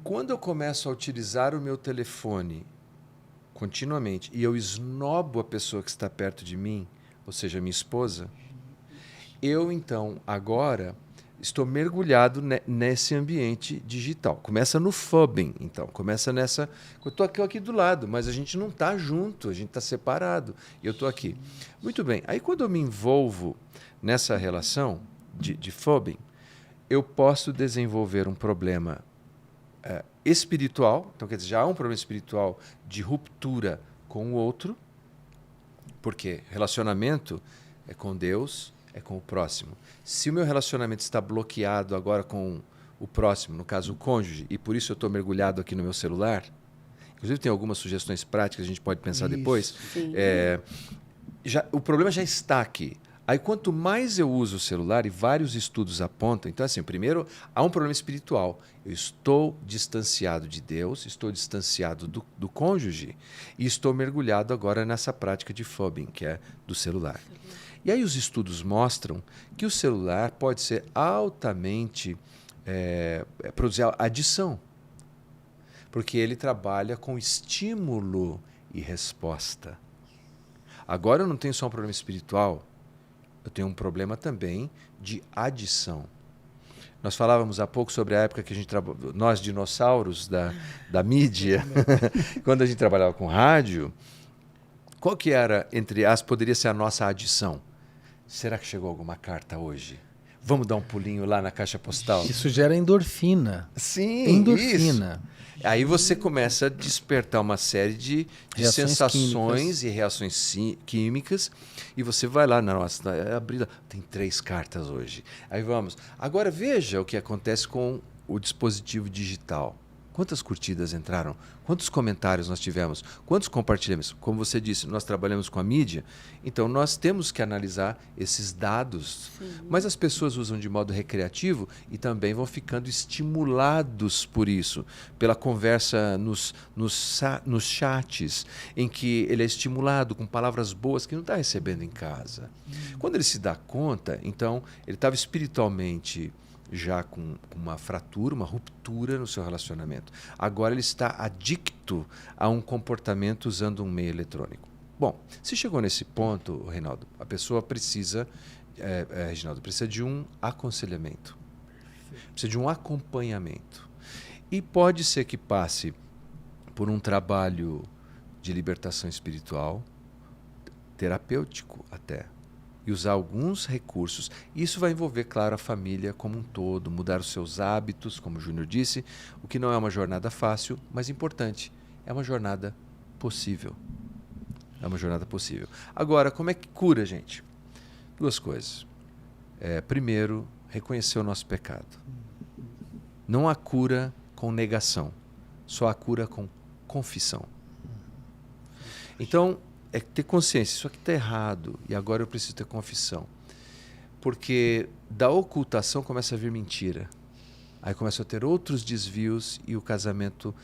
Quando eu começo a utilizar o meu telefone continuamente e eu esnobo a pessoa que está perto de mim, ou seja, minha esposa, eu então agora estou mergulhado nesse ambiente digital. Começa no phobing, então. Começa nessa... Eu estou aqui do lado, mas a gente não está junto, a gente está separado. E eu estou aqui. Muito bem. Aí quando eu me envolvo nessa relação de phobing, eu posso desenvolver um problema espiritual. Então, quer dizer, já há um problema espiritual de ruptura com o outro, porque relacionamento é com Deus, é com o próximo. Se o meu relacionamento está bloqueado agora com o próximo, no caso o cônjuge, e por isso eu estou mergulhado aqui no meu celular, inclusive tem algumas sugestões práticas, a gente pode pensar depois, o problema já está aqui. Aí quanto mais eu uso o celular, e vários estudos apontam, então assim, primeiro há um problema espiritual. Eu estou distanciado de Deus, estou distanciado do cônjuge e estou mergulhado agora nessa prática de phobing, que é do celular. E aí os estudos mostram que o celular pode ser altamente produzir adição, porque ele trabalha com estímulo e resposta. Agora eu não tenho só um problema espiritual, eu tenho um problema também de adição. Nós falávamos há pouco sobre a época que a gente nós dinossauros da mídia, quando a gente trabalhava com rádio, qual que era, entre as, poderia ser a nossa adição? Será que chegou alguma carta hoje? Vamos dar um pulinho lá na caixa postal? Isso gera endorfina. Sim, endorfina. Isso. Aí você começa a despertar uma série de sensações e reações químicas e você vai lá, nossa, tem 3 cartas hoje. Aí vamos. Agora veja o que acontece com o dispositivo digital. Quantas curtidas entraram? Quantos comentários nós tivemos? Quantos compartilhamentos? Como você disse, nós trabalhamos com a mídia, então nós temos que analisar esses dados. Sim. Mas as pessoas usam de modo recreativo e também vão ficando estimulados por isso, pela conversa nos chats, em que ele é estimulado com palavras boas que não está recebendo em casa. Quando ele se dá conta, então, ele estava espiritualmente já com uma fratura, uma ruptura no seu relacionamento. Agora ele está adicto a um comportamento usando um meio eletrônico. Bom, se chegou nesse ponto, Reinaldo, a pessoa precisa, Reginaldo, precisa de um aconselhamento, precisa de um acompanhamento. E pode ser que passe por um trabalho de libertação espiritual, terapêutico até, e usar alguns recursos. Isso vai envolver, claro, a família como um todo, mudar os seus hábitos, como o Júnior disse, o que não é uma jornada fácil, mas importante. É uma jornada possível. É uma jornada possível. Agora, como é que cura, gente? 2 coisas. Primeiro, reconhecer o nosso pecado. Não há cura com negação, só há cura com confissão. Então, é ter consciência, isso aqui está errado e agora eu preciso ter confissão. Porque da ocultação começa a vir mentira. Aí começa a ter outros desvios e o casamento...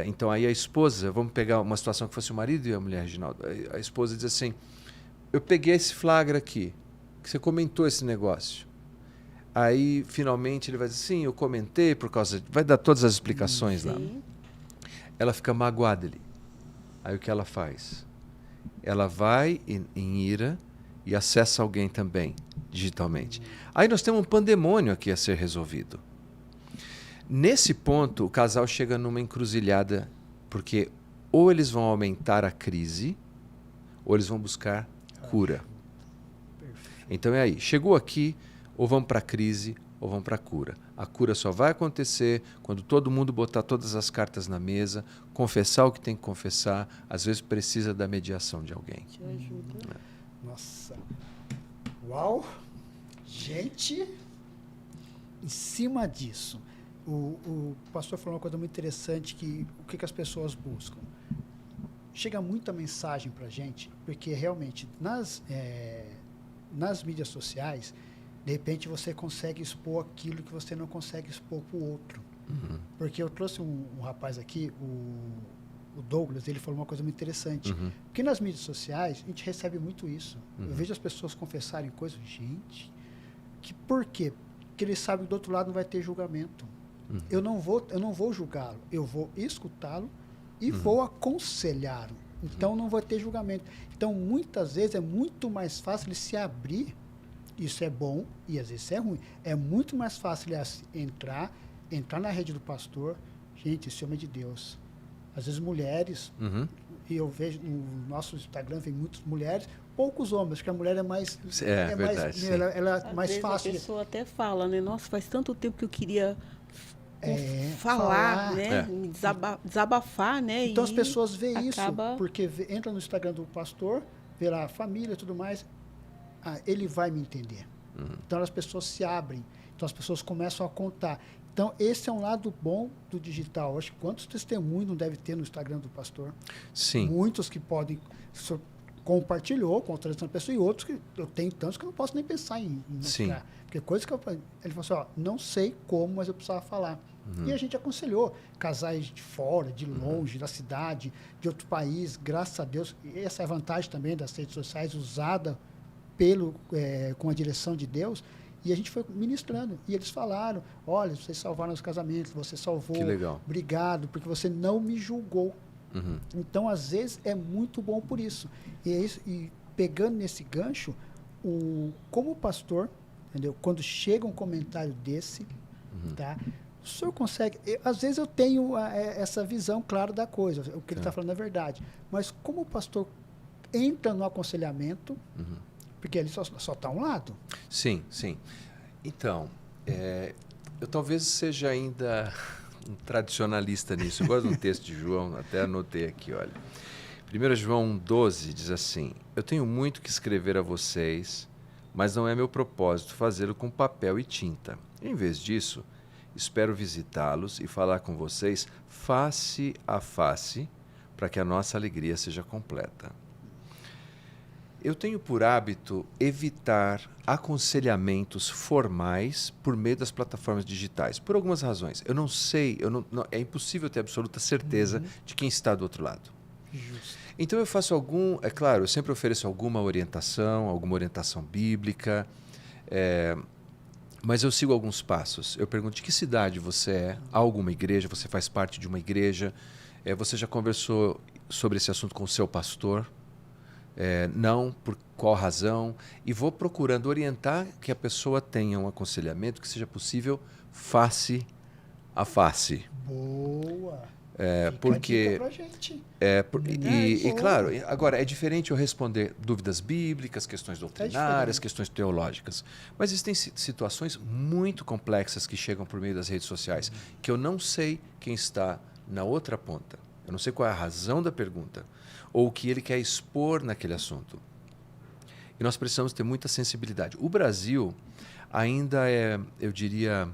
então aí a esposa, vamos pegar uma situação que fosse o marido e a mulher, Reginaldo. A esposa diz assim, eu peguei esse flagra aqui, que você comentou esse negócio. Aí finalmente ele vai dizer, sim, eu comentei por causa... Vai dar todas as explicações lá. Ela fica magoada ali. Aí o que ela faz? Ela vai em ira e acessa alguém também, digitalmente. Aí nós temos um pandemônio aqui a ser resolvido. Nesse ponto, o casal chega numa encruzilhada, porque ou eles vão aumentar a crise, ou eles vão buscar cura. Então é aí, chegou aqui, ou vamos para a crise, ou vão para a cura. A cura só vai acontecer quando todo mundo botar todas as cartas na mesa, confessar o que tem que confessar, às vezes precisa da mediação de alguém. Te ajuda. Nossa. Uau! Gente, em cima disso, o pastor falou uma coisa muito interessante, que o que as pessoas buscam. Chega muita mensagem para a gente, porque realmente nas mídias sociais, de repente você consegue expor aquilo que você não consegue expor para o outro. Uhum. Porque eu trouxe um rapaz aqui, o Douglas, ele falou uma coisa muito interessante. Uhum. Porque nas mídias sociais, a gente recebe muito isso. Uhum. Eu vejo as pessoas confessarem coisas, gente, por quê? Porque eles sabem que do outro lado não vai ter julgamento. Uhum. Eu não vou julgá-lo, eu vou escutá-lo e vou aconselhá-lo. Então não vai ter julgamento. Então muitas vezes é muito mais fácil ele se abrir. Isso é bom e às vezes é ruim. É muito mais fácil ele entrar na rede do pastor. Gente, esse homem é de Deus. Às vezes mulheres, Uhum. e eu vejo no nosso Instagram, vem muitas mulheres, poucos homens, porque a mulher é mais... Verdade, sim. ela é Às mais vezes fácil. a pessoa até fala, né? Nossa, faz tanto tempo que eu queria falar, falar, né? Me desabafar, né? Então as E pessoas veem isso, acaba- porque entra no Instagram do pastor, vê lá a família e tudo mais, ele vai me entender. Então as pessoas se abrem, então as pessoas começam a contar. Então esse é um lado bom do digital. Acho que quantos testemunhos não deve ter no Instagram do pastor? Sim. Muitos que podem... compartilhou com outra pessoa, e outros que eu tenho tantos que eu não posso nem pensar em mostrar. Sim. Porque coisa que ele falou assim, ó, não sei como, mas eu precisava falar. E a gente aconselhou casais de fora, de longe, da cidade, de outro país, graças a Deus. E essa é a vantagem também das redes sociais, usada com a direção de Deus. E a gente foi ministrando. E eles falaram, olha, vocês salvaram os casamentos, você salvou. Que legal. Obrigado, porque você não me julgou. Uhum. Então, às vezes, é muito bom por isso. E pegando nesse gancho, como pastor, entendeu? Quando chega um comentário desse, tá? O senhor consegue... às vezes eu tenho essa visão clara da coisa, o que ele está falando é verdade. Mas como o pastor entra no aconselhamento, porque ele só está um lado. Sim, sim. Então, eu talvez seja ainda um tradicionalista nisso. Eu gosto de um texto de João, até anotei aqui, olha. 1 João 1,12 diz assim: eu tenho muito que escrever a vocês, mas não é meu propósito fazê-lo com papel e tinta. Em vez disso, espero visitá-los e falar com vocês face a face, para que a nossa alegria seja completa. Eu tenho por hábito evitar aconselhamentos formais por meio das plataformas digitais, por algumas razões. Eu não sei, é impossível ter absoluta certeza de quem está do outro lado. Justo. Então eu faço eu sempre ofereço alguma orientação bíblica, mas eu sigo alguns passos. Eu pergunto de que cidade você é, há alguma igreja, você faz parte de uma igreja, você já conversou sobre esse assunto com o seu pastor? Não, por qual razão? E vou procurando orientar que a pessoa tenha um aconselhamento que seja possível face a face. Boa. Porque Fica a dica pra gente. E claro, agora é diferente eu responder dúvidas bíblicas, questões doutrinárias, questões teológicas, mas existem situações muito complexas que chegam por meio das redes sociais que eu não sei quem está na outra ponta, eu não sei qual é a razão da pergunta ou o que ele quer expor naquele assunto, e nós precisamos ter muita sensibilidade. O Brasil ainda eu diria,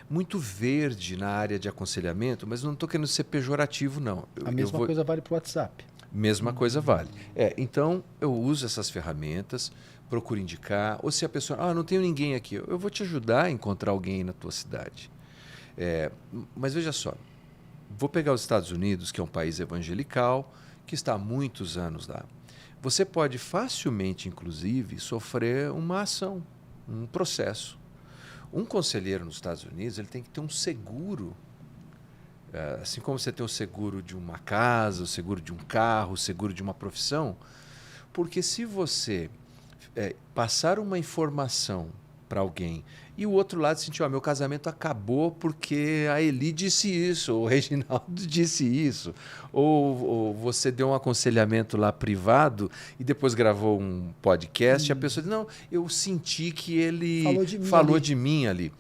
muito verde na área de aconselhamento, mas não estou querendo ser pejorativo, não. A mesma coisa vale para o WhatsApp. Mesma coisa vale. Então, eu uso essas ferramentas, procuro indicar, ou se a pessoa, não tenho ninguém aqui, eu vou te ajudar a encontrar alguém na tua cidade. Mas veja só, vou pegar os Estados Unidos, que é um país evangelical, que está há muitos anos lá. Você pode facilmente, inclusive, sofrer uma ação, um processo. Um conselheiro nos Estados Unidos ele tem que ter um seguro, assim como você tem o seguro de uma casa, o seguro de um carro, o seguro de uma profissão, porque se você passar uma informação para alguém e o outro lado sentiu, meu casamento acabou porque a Eli disse isso, ou o Reginaldo disse isso, ou você deu um aconselhamento lá privado e depois gravou um podcast e a pessoa diz, não, eu senti que ele falou de mim ali.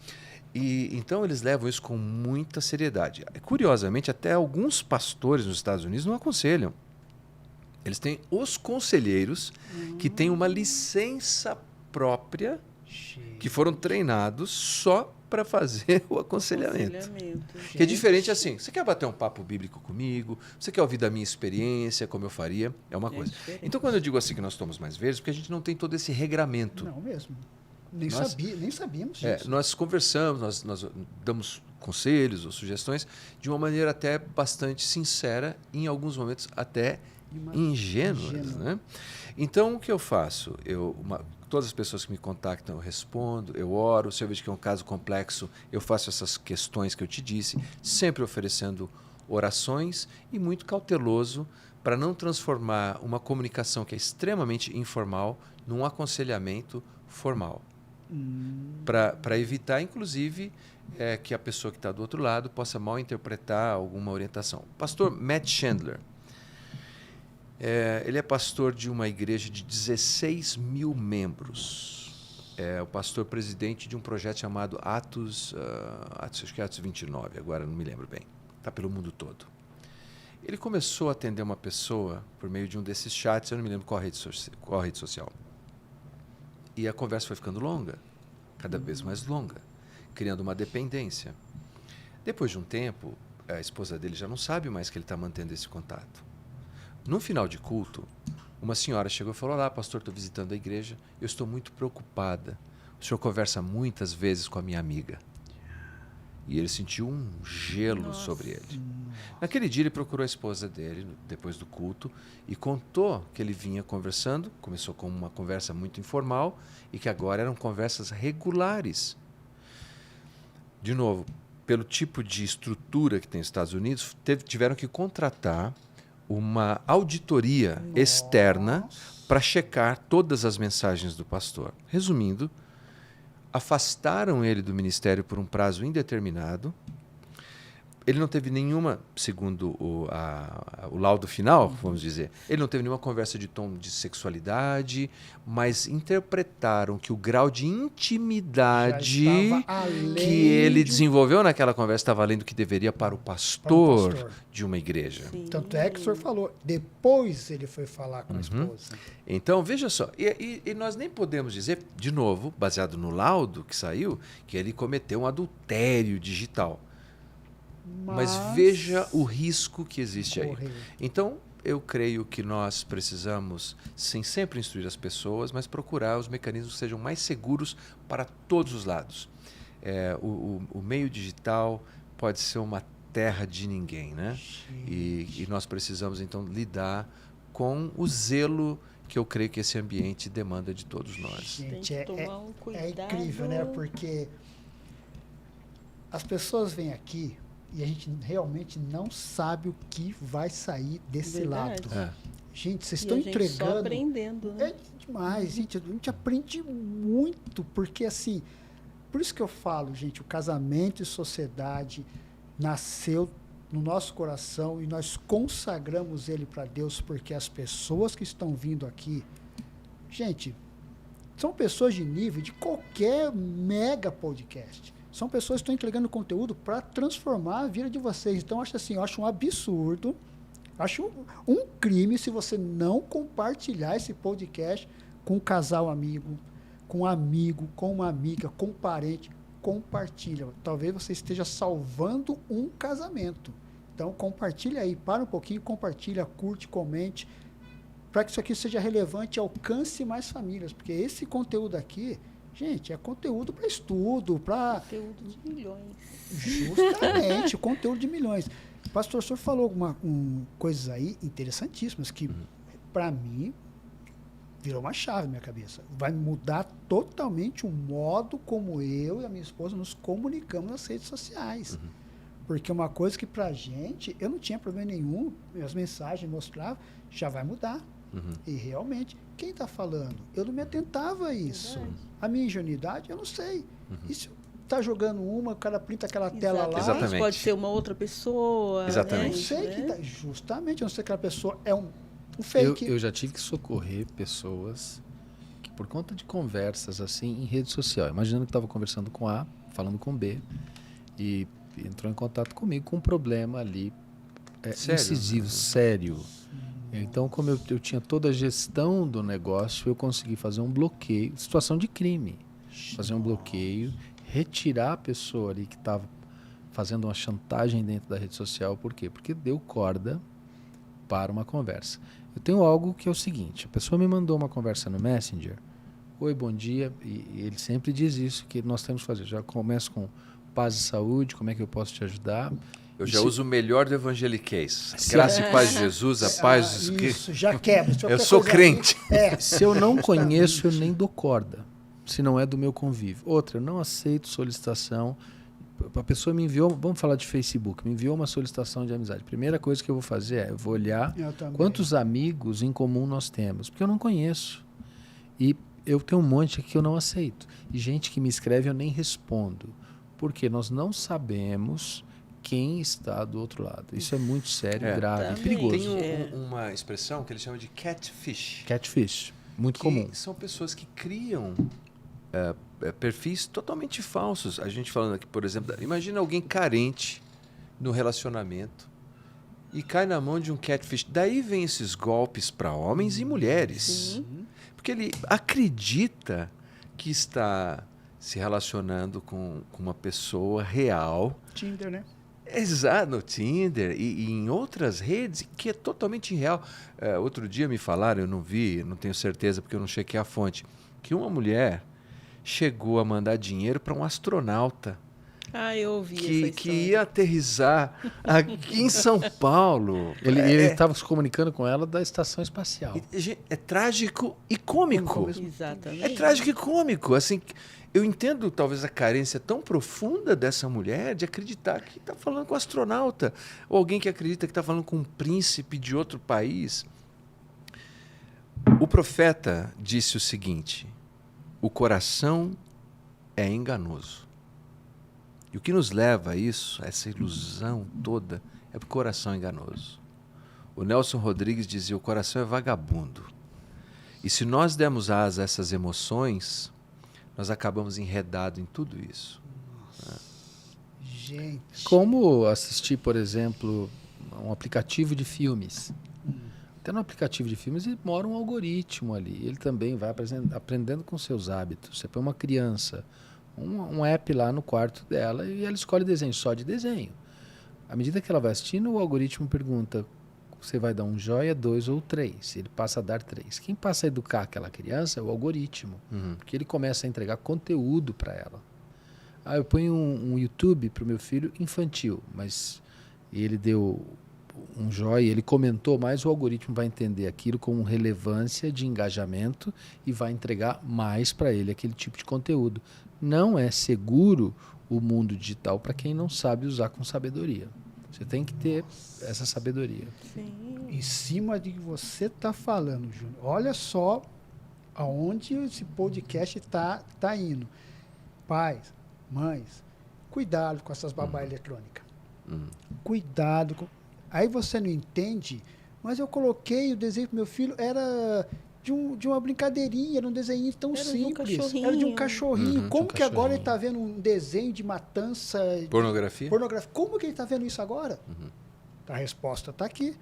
E então eles levam isso com muita seriedade. Curiosamente, até alguns pastores nos Estados Unidos não aconselham. Eles têm os conselheiros que têm uma licença própria, que foram treinados só para fazer o aconselhamento. Que é diferente assim, você quer bater um papo bíblico comigo? Você quer ouvir da minha experiência, como eu faria? É uma coisa. Diferente. Então, quando eu digo assim que nós tomamos mais verdes, porque a gente não tem todo esse regramento. Não mesmo. Nem sabíamos disso. Nós conversamos, nós damos conselhos ou sugestões de uma maneira até bastante sincera, em alguns momentos até ingênuas. Né? Então, o que eu faço? Todas as pessoas que me contactam, eu respondo, eu oro. Se eu vejo que é um caso complexo, eu faço essas questões que eu te disse, sempre oferecendo orações e muito cauteloso para não transformar uma comunicação que é extremamente informal num aconselhamento formal. Para evitar, inclusive, que a pessoa que está do outro lado possa mal interpretar alguma orientação. O pastor Matt Chandler, ele é pastor de uma igreja de 16 mil membros. É o pastor presidente de um projeto chamado Atos 29, agora não me lembro bem. Está pelo mundo todo. Ele começou a atender uma pessoa por meio de um desses chats, eu não me lembro qual rede social. E a conversa foi ficando longa, cada vez mais longa, criando uma dependência. Depois de um tempo, a esposa dele já não sabe mais que ele está mantendo esse contato. No final de culto, uma senhora chegou e falou: olá, pastor, estou visitando a igreja, eu estou muito preocupada. O senhor conversa muitas vezes com a minha amiga. E ele sentiu um gelo sobre ele. Naquele dia ele procurou a esposa dele, depois do culto, e contou que ele vinha conversando, começou com uma conversa muito informal, e que agora eram conversas regulares. De novo, pelo tipo de estrutura que tem nos Estados Unidos, tiveram que contratar uma auditoria externa para checar todas as mensagens do pastor. Resumindo, afastaram ele do ministério por um prazo indeterminado. Ele não teve nenhuma, segundo o laudo final, vamos dizer, ele não teve nenhuma conversa de tom de sexualidade, mas interpretaram que o grau de intimidade que ele desenvolveu naquela conversa estava além do que deveria para o pastor de uma igreja. Sim. Tanto é que o senhor falou, depois ele foi falar com a esposa. Então, veja só, e nós nem podemos dizer, de novo, baseado no laudo que saiu, que ele cometeu um adultério digital. Mas veja o risco que existe aí. Então, eu creio que nós precisamos, sim, sempre instruir as pessoas, mas procurar os mecanismos que sejam mais seguros para todos os lados. O meio digital pode ser uma terra de ninguém, né? E nós precisamos, então, lidar com o zelo que eu creio que esse ambiente demanda de todos nós. Gente, é incrível, né? Porque as pessoas vêm aqui e a gente realmente não sabe o que vai sair desse lado. Gente, vocês estão entregando. Só aprendendo, né? É demais, gente. A gente aprende muito, porque assim, por isso que eu falo, gente, o casamento e sociedade nasceu no nosso coração e nós consagramos ele para Deus, porque as pessoas que estão vindo aqui, gente, são pessoas de nível de qualquer mega podcast. São pessoas que estão entregando conteúdo para transformar a vida de vocês. Então, eu acho um absurdo, acho um crime se você não compartilhar esse podcast com um casal amigo, com uma amiga, com um parente. Compartilha. Talvez você esteja salvando um casamento. Então, compartilha aí. Para um pouquinho, compartilha, curte, comente, para que isso aqui seja relevante e alcance mais famílias. Porque esse conteúdo aqui, gente, é conteúdo para estudo, para... Conteúdo de milhões. Justamente, conteúdo de milhões. O pastor, o senhor falou coisas aí interessantíssimas que, para mim, virou uma chave na minha cabeça. Vai mudar totalmente o modo como eu e a minha esposa nos comunicamos nas redes sociais. Porque uma coisa que pra gente, eu não tinha problema nenhum, as mensagens mostravam, já vai mudar. E realmente, quem está falando? Eu não me atentava a isso. A minha ingenuidade, eu não sei. E se tá jogando o cara printa aquela tela lá. Exatamente. Pode ser uma outra pessoa. Exatamente. Né? Eu não sei que tá, justamente, eu não sei que aquela pessoa é um fake. Eu já tive que socorrer pessoas que, por conta de conversas assim em rede social, imaginando que estava conversando com A, falando com B, e entrou em contato comigo com um problema ali Sério? incisivo, sério. Então, como eu tinha toda a gestão do negócio, eu consegui fazer um bloqueio, situação de crime, fazer um bloqueio, retirar a pessoa ali que estava fazendo uma chantagem dentro da rede social. Por quê? Porque deu corda para uma conversa. Eu tenho algo que é o seguinte: a pessoa me mandou uma conversa no Messenger, oi, bom dia, e ele sempre diz isso, que nós temos que fazer. Já começo com paz e saúde, como é que eu posso te ajudar? Eu já uso o melhor do evangeliquez. Se- Graça e paz de Jesus, a paz dos Isso, já quebra. Se Eu qualquer sou coisa crente. Se eu não conheço, eu nem dou corda, se não é do meu convívio. Outra, eu não aceito solicitação. A pessoa me enviou, vamos falar de Facebook, me enviou uma solicitação de amizade. Primeira coisa que eu vou fazer eu vou olhar Eu também. quantos amigos em comum nós temos, porque eu não conheço. E eu tenho um monte aqui que eu não aceito. E gente que me escreve eu nem respondo, porque nós não sabemos quem está do outro lado. Isso é muito sério, grave, Também. perigoso. Tem É. uma expressão que eles chamam de catfish. Catfish, muito que comum. são pessoas que criam perfis totalmente falsos. A gente falando aqui, por exemplo, imagina alguém carente no relacionamento e cai na mão de um catfish. Daí vem esses golpes para homens e mulheres. Sim. Porque ele acredita que está se relacionando com uma pessoa real. Tinder, né? Exato, no Tinder e em outras redes, que é totalmente irreal. Outro dia me falaram, eu não vi, não tenho certeza porque eu não chequei a fonte, que uma mulher chegou a mandar dinheiro para um astronauta Eu ouvi essa que história. ia aterrissar aqui em São Paulo. Ele estava se comunicando com ela da estação espacial. É trágico e cômico. Exatamente. É trágico e cômico. Assim, eu entendo talvez a carência tão profunda dessa mulher de acreditar que está falando com um astronauta. Ou alguém que acredita que está falando com um príncipe de outro país. O profeta disse o seguinte: o coração é enganoso. E o que nos leva a isso, a essa ilusão toda, é o coração enganoso. O Nelson Rodrigues dizia: o coração é vagabundo. E se nós demos asa a essas emoções, nós acabamos enredados em tudo isso. Gente. Como assistir, por exemplo, um aplicativo de filmes. Até no aplicativo de filmes ele mora um algoritmo ali. Ele também vai aprendendo com seus hábitos. Você põe uma criança, um app lá no quarto dela e ela escolhe desenho, só de desenho. À medida que ela vai assistindo, o algoritmo pergunta: você vai dar um joia, 2 ou 3? Ele passa a dar 3. Quem passa a educar aquela criança é o algoritmo, porque ele começa a entregar conteúdo para ela. Eu ponho um YouTube para o meu filho infantil, mas ele deu um joia, ele comentou mais, o algoritmo vai entender aquilo com relevância de engajamento e vai entregar mais para ele aquele tipo de conteúdo. Não é seguro o mundo digital para quem não sabe usar com sabedoria. Você tem que ter essa sabedoria. Sim. Em cima de que você está falando, Júnior, olha só aonde esse podcast tá indo. Pais, mães, cuidado com essas babás eletrônicas. Cuidado com... Aí você não entende, mas eu coloquei o desenho pro meu filho, era de uma brincadeirinha, era um desenho tão Era de um simples. cachorrinho. Era de um cachorrinho. Uhum, Como de um que agora ele cachorrinho. está vendo um desenho de matança, Pornografia? pornografia? Como que ele está vendo isso agora? A resposta está aqui.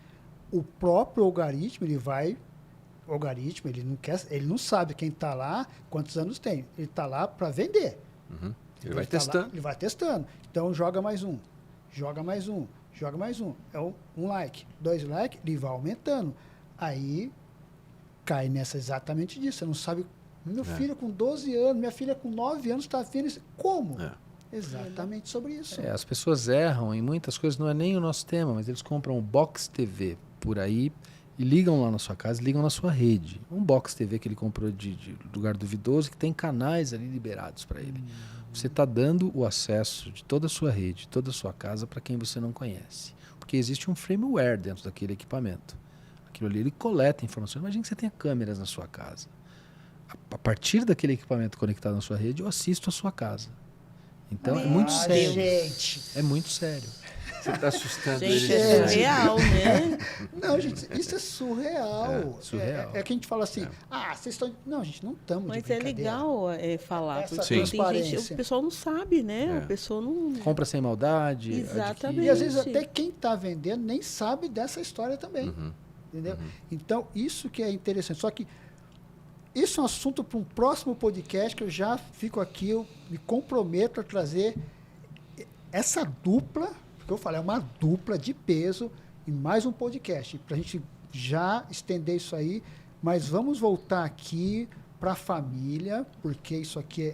O próprio algoritmo, ele não quer, ele não sabe quem está lá, quantos anos tem. Ele está lá para vender. Ele vai tá lá, testando. ele vai testando. Então joga mais um, joga mais um, joga mais um. É um like, 2 likes, ele vai aumentando. Aí cai nessa exatamente disso. Você não sabe. Meu filho com 12 anos, minha filha com 9 anos está vendo isso. Como? Exatamente sobre isso. As pessoas erram em muitas coisas, não é nem o nosso tema, mas eles compram um box TV por aí e ligam lá na sua casa, ligam na sua rede. Um box TV que ele comprou de lugar duvidoso, que tem canais ali liberados para ele. Você está dando o acesso de toda a sua rede, toda a sua casa para quem você não conhece. Porque existe um firmware dentro daquele equipamento. Aquilo ali, ele coleta informações. Imagina que você tenha câmeras na sua casa. A partir daquele equipamento conectado na sua rede, eu assisto a sua casa. Então é muito Meu sério. Gente. É muito sério. Você está assustando Gente, ele. é surreal, né? Não, gente, isso é surreal. É, surreal. É que a gente fala assim, vocês estão... Não, gente, não estamos de Mas é brincadeira. legal falar, Essa porque Sim. tem gente, transparência. o pessoal não sabe, né? É. O pessoal não... Compra sem maldade. Exatamente. E às vezes Gente. até quem está vendendo nem sabe dessa história também. Entendeu? Então, isso que é interessante. Só que isso é um assunto para um próximo podcast que eu já fico aqui, eu me comprometo a trazer essa dupla, porque eu falei, é uma dupla de peso em mais um podcast, para a gente já estender isso aí, mas vamos voltar aqui para a família, porque isso aqui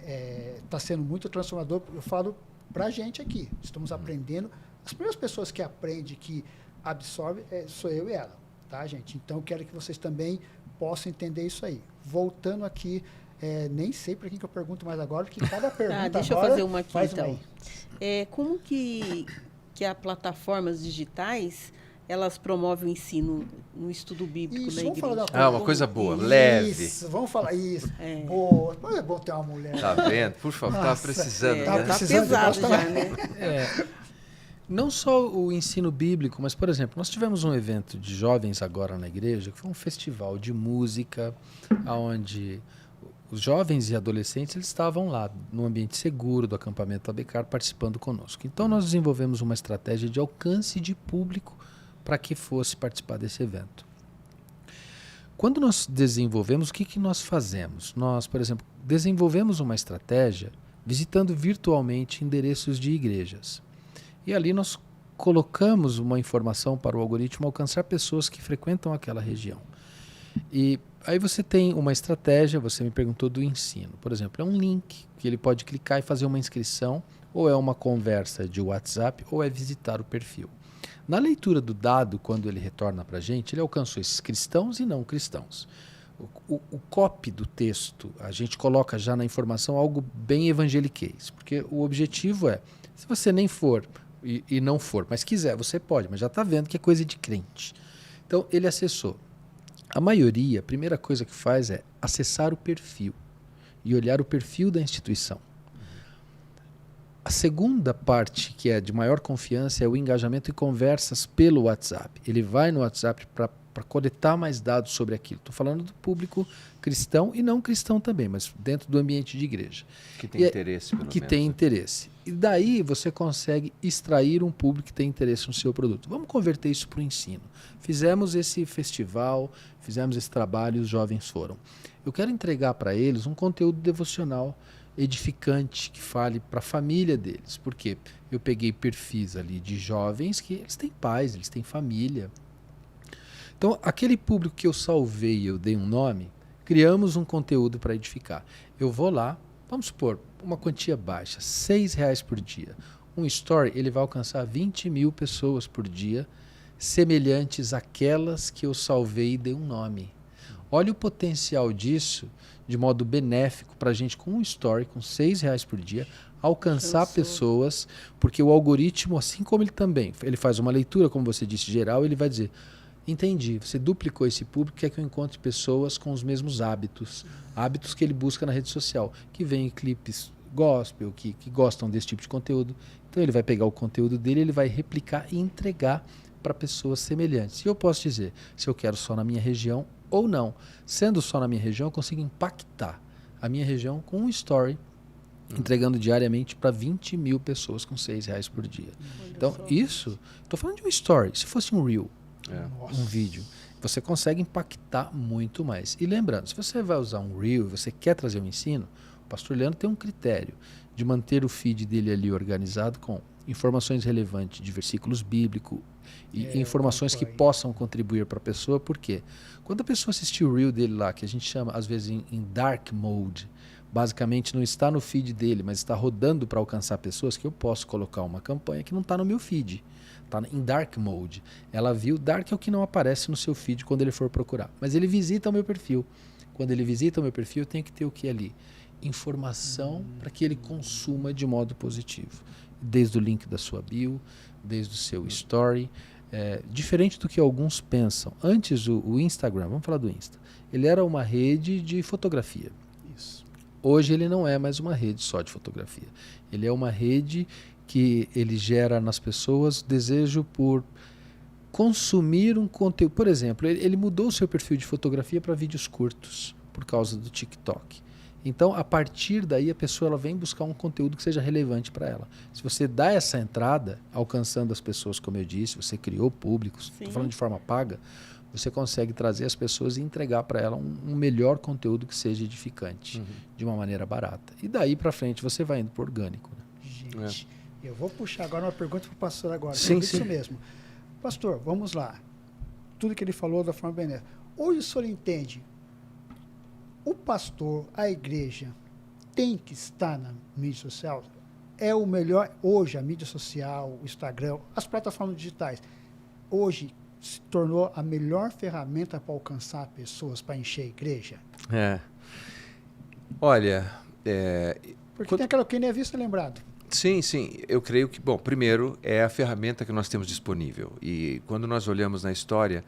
está sendo muito transformador. Eu falo para a gente aqui, estamos aprendendo. As primeiras pessoas que aprendem, que absorvem, sou eu e ela, tá, gente? Então, eu quero que vocês também possam entender isso aí. Voltando aqui, nem sei para quem que eu pergunto mais agora, porque cada pergunta deixa agora eu fazer uma aqui, faz então. aí. Como que as plataformas digitais, elas promovem o ensino no estudo bíblico Isso, na vamos igreja? falar da Uma coisa boa, Isso, leve. Vamos falar isso. É. Boa. Mas é bom ter uma mulher. Tá vendo? Por favor, tava Nossa, precisando, tava né? Tá precisando de pesado gosto, já, né? Não só o ensino bíblico, mas, por exemplo, nós tivemos um evento de jovens agora na igreja, que foi um festival de música, onde os jovens e adolescentes eles estavam lá, no ambiente seguro do acampamento Abecar, participando conosco. Então, nós desenvolvemos uma estratégia de alcance de público para que fosse participar desse evento. Quando nós desenvolvemos, o que nós fazemos? Nós, por exemplo, desenvolvemos uma estratégia visitando virtualmente endereços de igrejas. E ali nós colocamos uma informação para o algoritmo alcançar pessoas que frequentam aquela região. E aí você tem uma estratégia, você me perguntou do ensino. Por exemplo, é um link que ele pode clicar e fazer uma inscrição, ou é uma conversa de WhatsApp, ou é visitar o perfil. Na leitura do dado, quando ele retorna para a gente, ele alcançou esses cristãos e não cristãos. O copy do texto, a gente coloca já na informação algo bem evangeliquez, porque o objetivo é, se você nem for e não for, mas quiser, você pode, mas já está vendo que é coisa de crente. Então, ele acessou. A maioria, a primeira coisa que faz é acessar o perfil e olhar o perfil da instituição. A segunda parte, que é de maior confiança, é o engajamento e conversas pelo WhatsApp. Ele vai no WhatsApp para coletar mais dados sobre aquilo. Estou falando do público cristão e não cristão também, mas dentro do ambiente de igreja. Que tem interesse, pelo menos. Que tem interesse. E daí você consegue extrair um público que tem interesse no seu produto. Vamos converter isso para o ensino. Fizemos esse festival, fizemos esse trabalho e os jovens foram. Eu quero entregar para eles um conteúdo devocional edificante que fale para a família deles. Porque eu peguei perfis ali de jovens que eles têm pais, eles têm família. Então, aquele público que eu salvei, eu dei um nome, criamos um conteúdo para edificar. Eu vou lá, vamos supor, uma quantia baixa, R$6 por dia. Um story, ele vai alcançar 20 mil pessoas por dia, semelhantes àquelas que eu salvei e dei um nome. Olha o potencial disso, de modo benéfico, para a gente, com um story, com R$6 por dia, alcançar pessoas, porque o algoritmo, assim como ele também, ele faz uma leitura, como você disse, geral, ele vai dizer... Entendi, você duplicou esse público, quer que eu encontre pessoas com os mesmos hábitos que ele busca na rede social, que veem clipes gospel, que gostam desse tipo de conteúdo. Então ele vai pegar o conteúdo dele, ele vai replicar e entregar para pessoas semelhantes. E eu posso dizer se eu quero só na minha região ou não. Sendo só na minha região, eu consigo impactar a minha região com um story, entregando diariamente para 20 mil pessoas com R$6 por dia. Então isso, estou falando de um story, se fosse um reel, um vídeo, você consegue impactar muito mais. E lembrando, se você vai usar um Reel e você quer trazer um ensino, o pastor Leandro tem um critério de manter o feed dele ali organizado com informações relevantes de versículos bíblicos e informações que possam contribuir para a pessoa, porque quando a pessoa assistir o Reel dele lá, que a gente chama às vezes em dark mode, basicamente não está no feed dele, mas está rodando para alcançar pessoas, que eu posso colocar uma campanha que não está no meu feed. Está em dark mode. Ela viu, dark é o que não aparece no seu feed quando ele for procurar. Mas ele visita o meu perfil. Quando ele visita o meu perfil, eu tenho que ter o que ali? Informação para que ele consuma de modo positivo. Desde o link da sua bio, desde o seu story. Diferente do que alguns pensam. Antes o Instagram, vamos falar do Insta, ele era uma rede de fotografia. Isso. Hoje ele não é mais uma rede só de fotografia. Ele é uma rede que ele gera nas pessoas desejo por consumir um conteúdo. Por exemplo, ele mudou o seu perfil de fotografia para vídeos curtos por causa do TikTok. Então, a partir daí, a pessoa ela vem buscar um conteúdo que seja relevante para ela. Se você dá essa entrada, alcançando as pessoas, como eu disse, você criou públicos, estou falando de forma paga, você consegue trazer as pessoas e entregar para ela um melhor conteúdo que seja edificante, de uma maneira barata. E daí para frente você vai indo para o orgânico. Né? Gente, eu vou puxar agora uma pergunta para o pastor agora. Sim, Isso mesmo. Pastor, vamos lá. Tudo que ele falou da forma benéfica. Hoje o senhor entende, o pastor, a igreja, tem que estar na mídia social? É o melhor, hoje, a mídia social, o Instagram, as plataformas digitais, hoje se tornou a melhor ferramenta para alcançar pessoas, para encher a igreja? Olha... Porque tem aquela que nem é visto, é lembrado. Sim, eu creio que, bom, primeiro é a ferramenta que nós temos disponível. E quando nós olhamos na história,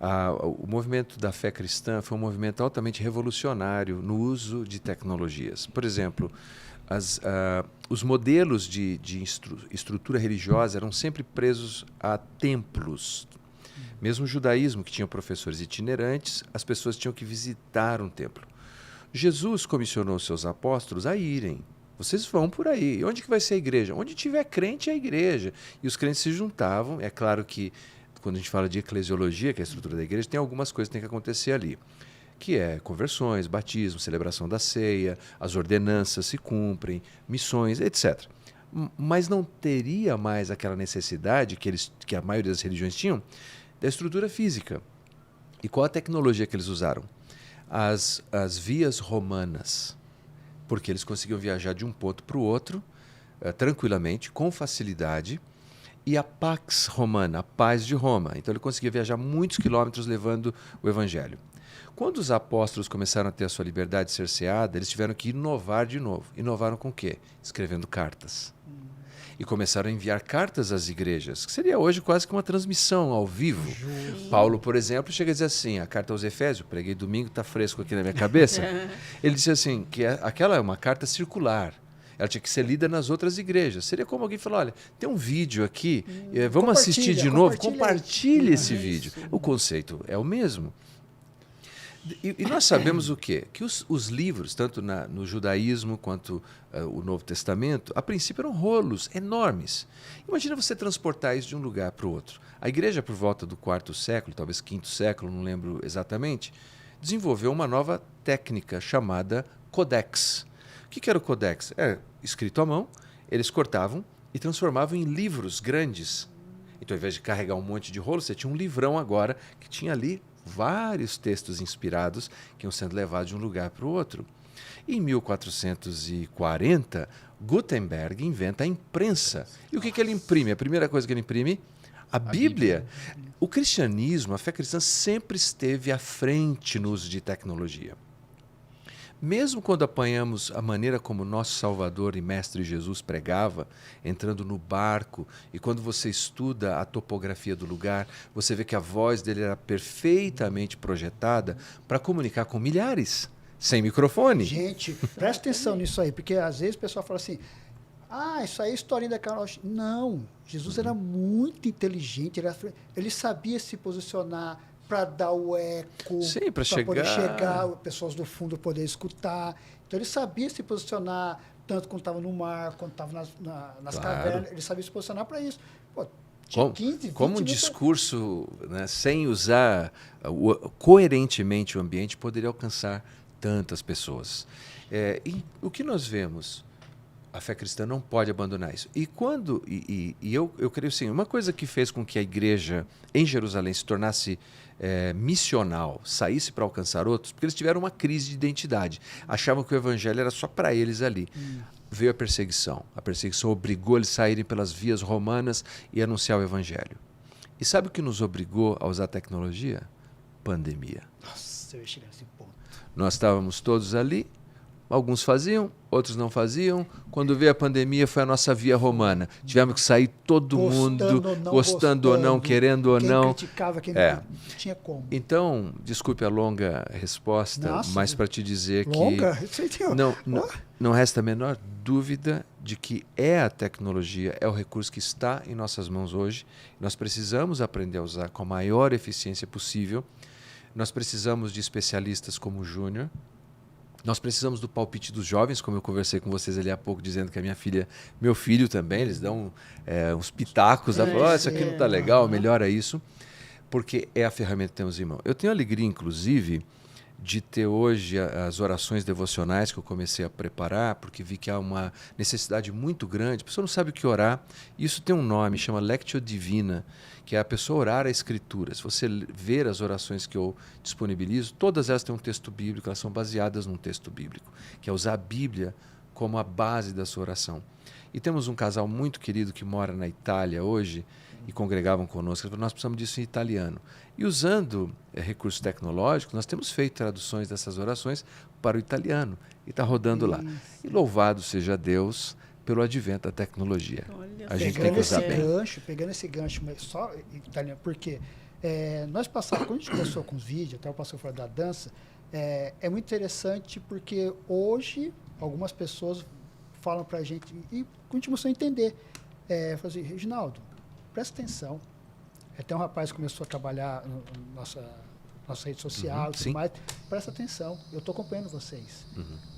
o movimento da fé cristã foi um movimento altamente revolucionário no uso de tecnologias. Por exemplo, os modelos de estrutura religiosa eram sempre presos a templos. Mesmo o judaísmo, que tinha professores itinerantes, as pessoas tinham que visitar um templo. Jesus comissionou seus apóstolos a irem. Vocês vão por aí. Onde que vai ser a igreja? Onde tiver crente é a igreja. E os crentes se juntavam. É claro que quando a gente fala de eclesiologia, que é a estrutura da igreja, tem algumas coisas que tem que acontecer ali, que é conversões, batismo, celebração da ceia, as ordenanças se cumprem, missões, etc. Mas não teria mais aquela necessidade que a maioria das religiões tinham da estrutura física. E qual a tecnologia que eles usaram? As vias romanas, porque eles conseguiam viajar de um ponto para o outro tranquilamente, com facilidade, e a Pax Romana, a paz de Roma. Então ele conseguia viajar muitos quilômetros levando o evangelho. Quando os apóstolos começaram a ter a sua liberdade cerceada, eles tiveram que inovar de novo. Inovaram com o quê? Escrevendo cartas. E começaram a enviar cartas às igrejas, que seria hoje quase que uma transmissão ao vivo. Paulo, por exemplo, chega a dizer assim, a carta aos Efésios, preguei domingo, está fresco aqui na minha cabeça. Ele disse assim, que aquela é uma carta circular. Ela tinha que ser lida nas outras igrejas. Seria como alguém falar, olha, tem um vídeo aqui, vamos assistir de novo, compartilhe esse vídeo. O conceito é o mesmo. E nós sabemos o quê? Que os livros, tanto no judaísmo quanto o Novo Testamento, a princípio eram rolos enormes. Imagina você transportar isso de um lugar para o outro. A igreja, por volta do 4º século, talvez 5º século, não lembro exatamente, desenvolveu uma nova técnica chamada codex. O que era o codex? Era escrito à mão, eles cortavam e transformavam em livros grandes. Então, ao invés de carregar um monte de rolo, você tinha um livrão agora que tinha ali vários textos inspirados que iam sendo levados de um lugar para o outro. Em 1440, Gutenberg inventa a imprensa. E o que ele imprime? A primeira coisa que ele imprime? A Bíblia. O cristianismo, a fé cristã, sempre esteve à frente no uso de tecnologia. Mesmo quando apanhamos a maneira como nosso Salvador e Mestre Jesus pregava, entrando no barco, e quando você estuda a topografia do lugar, você vê que a voz dele era perfeitamente projetada para comunicar com milhares, sem microfone. Gente, presta atenção nisso aí, porque às vezes o pessoal fala assim, isso aí é historinha da Carol. Não, Jesus era muito inteligente, ele sabia se posicionar para dar o eco, para poder chegar, pessoas do fundo poder escutar. Então ele sabia se posicionar, tanto quando estava no mar, quando estava nas cavernas, ele sabia se posicionar para isso. Pô, tinha 15, 20 como um discurso, né, sem usar coerentemente o ambiente, poderia alcançar tantas pessoas. E o que nós vemos? A fé cristã não pode abandonar isso. E eu creio assim, uma coisa que fez com que a igreja em Jerusalém se tornasse missional, saísse para alcançar outros, porque eles tiveram uma crise de identidade. Achavam que o evangelho era só para eles ali. Veio a perseguição. A perseguição obrigou eles a saírem pelas vias romanas e anunciar o evangelho. E sabe o que nos obrigou a usar tecnologia? Pandemia. Nossa, eu ia chegar nesse ponto. Nós estávamos todos ali, alguns faziam, outros não faziam. Quando veio a pandemia, foi a nossa via romana. Tivemos que sair todo mundo, gostando ou não, querendo ou não. Quem criticava, quem não tinha como. Então, desculpe a longa resposta, Nossa, mas para te dizer longa? que não resta a menor dúvida de que é a tecnologia, é o recurso que está em nossas mãos hoje. Nós precisamos aprender a usar com a maior eficiência possível. Nós precisamos de especialistas como o Júnior. Nós precisamos do palpite dos jovens, como eu conversei com vocês ali há pouco, dizendo que a minha filha, meu filho também, eles dão uns pitacos, isso aqui não está legal, melhora isso, porque é a ferramenta que temos em mão. Eu tenho alegria, inclusive, de ter hoje as orações devocionais que eu comecei a preparar, porque vi que há uma necessidade muito grande. A pessoa não sabe o que orar. Isso tem um nome, chama Lectio Divina, que é a pessoa orar a Escritura. Se você ver as orações que eu disponibilizo, todas elas têm um texto bíblico, elas são baseadas num texto bíblico, que é usar a Bíblia como a base da sua oração. E temos um casal muito querido que mora na Itália hoje, e congregavam conosco, nós precisamos disso em italiano. E usando recursos tecnológicos, nós temos feito traduções dessas orações para o italiano, e está rodando lá. E louvado seja Deus pelo advento da tecnologia. Olha, a gente tem que usar bem. Pegando esse gancho, mas só italiano, porque nós passamos, quando a gente começou com os vídeos, até o pastor falou da dança, é muito interessante porque hoje algumas pessoas falam para a gente, e a gente começou a entender, falam assim, Reginaldo, presta atenção. Até um rapaz começou a trabalhar na nossa rede social e tudo mais. Presta atenção, eu estou acompanhando vocês.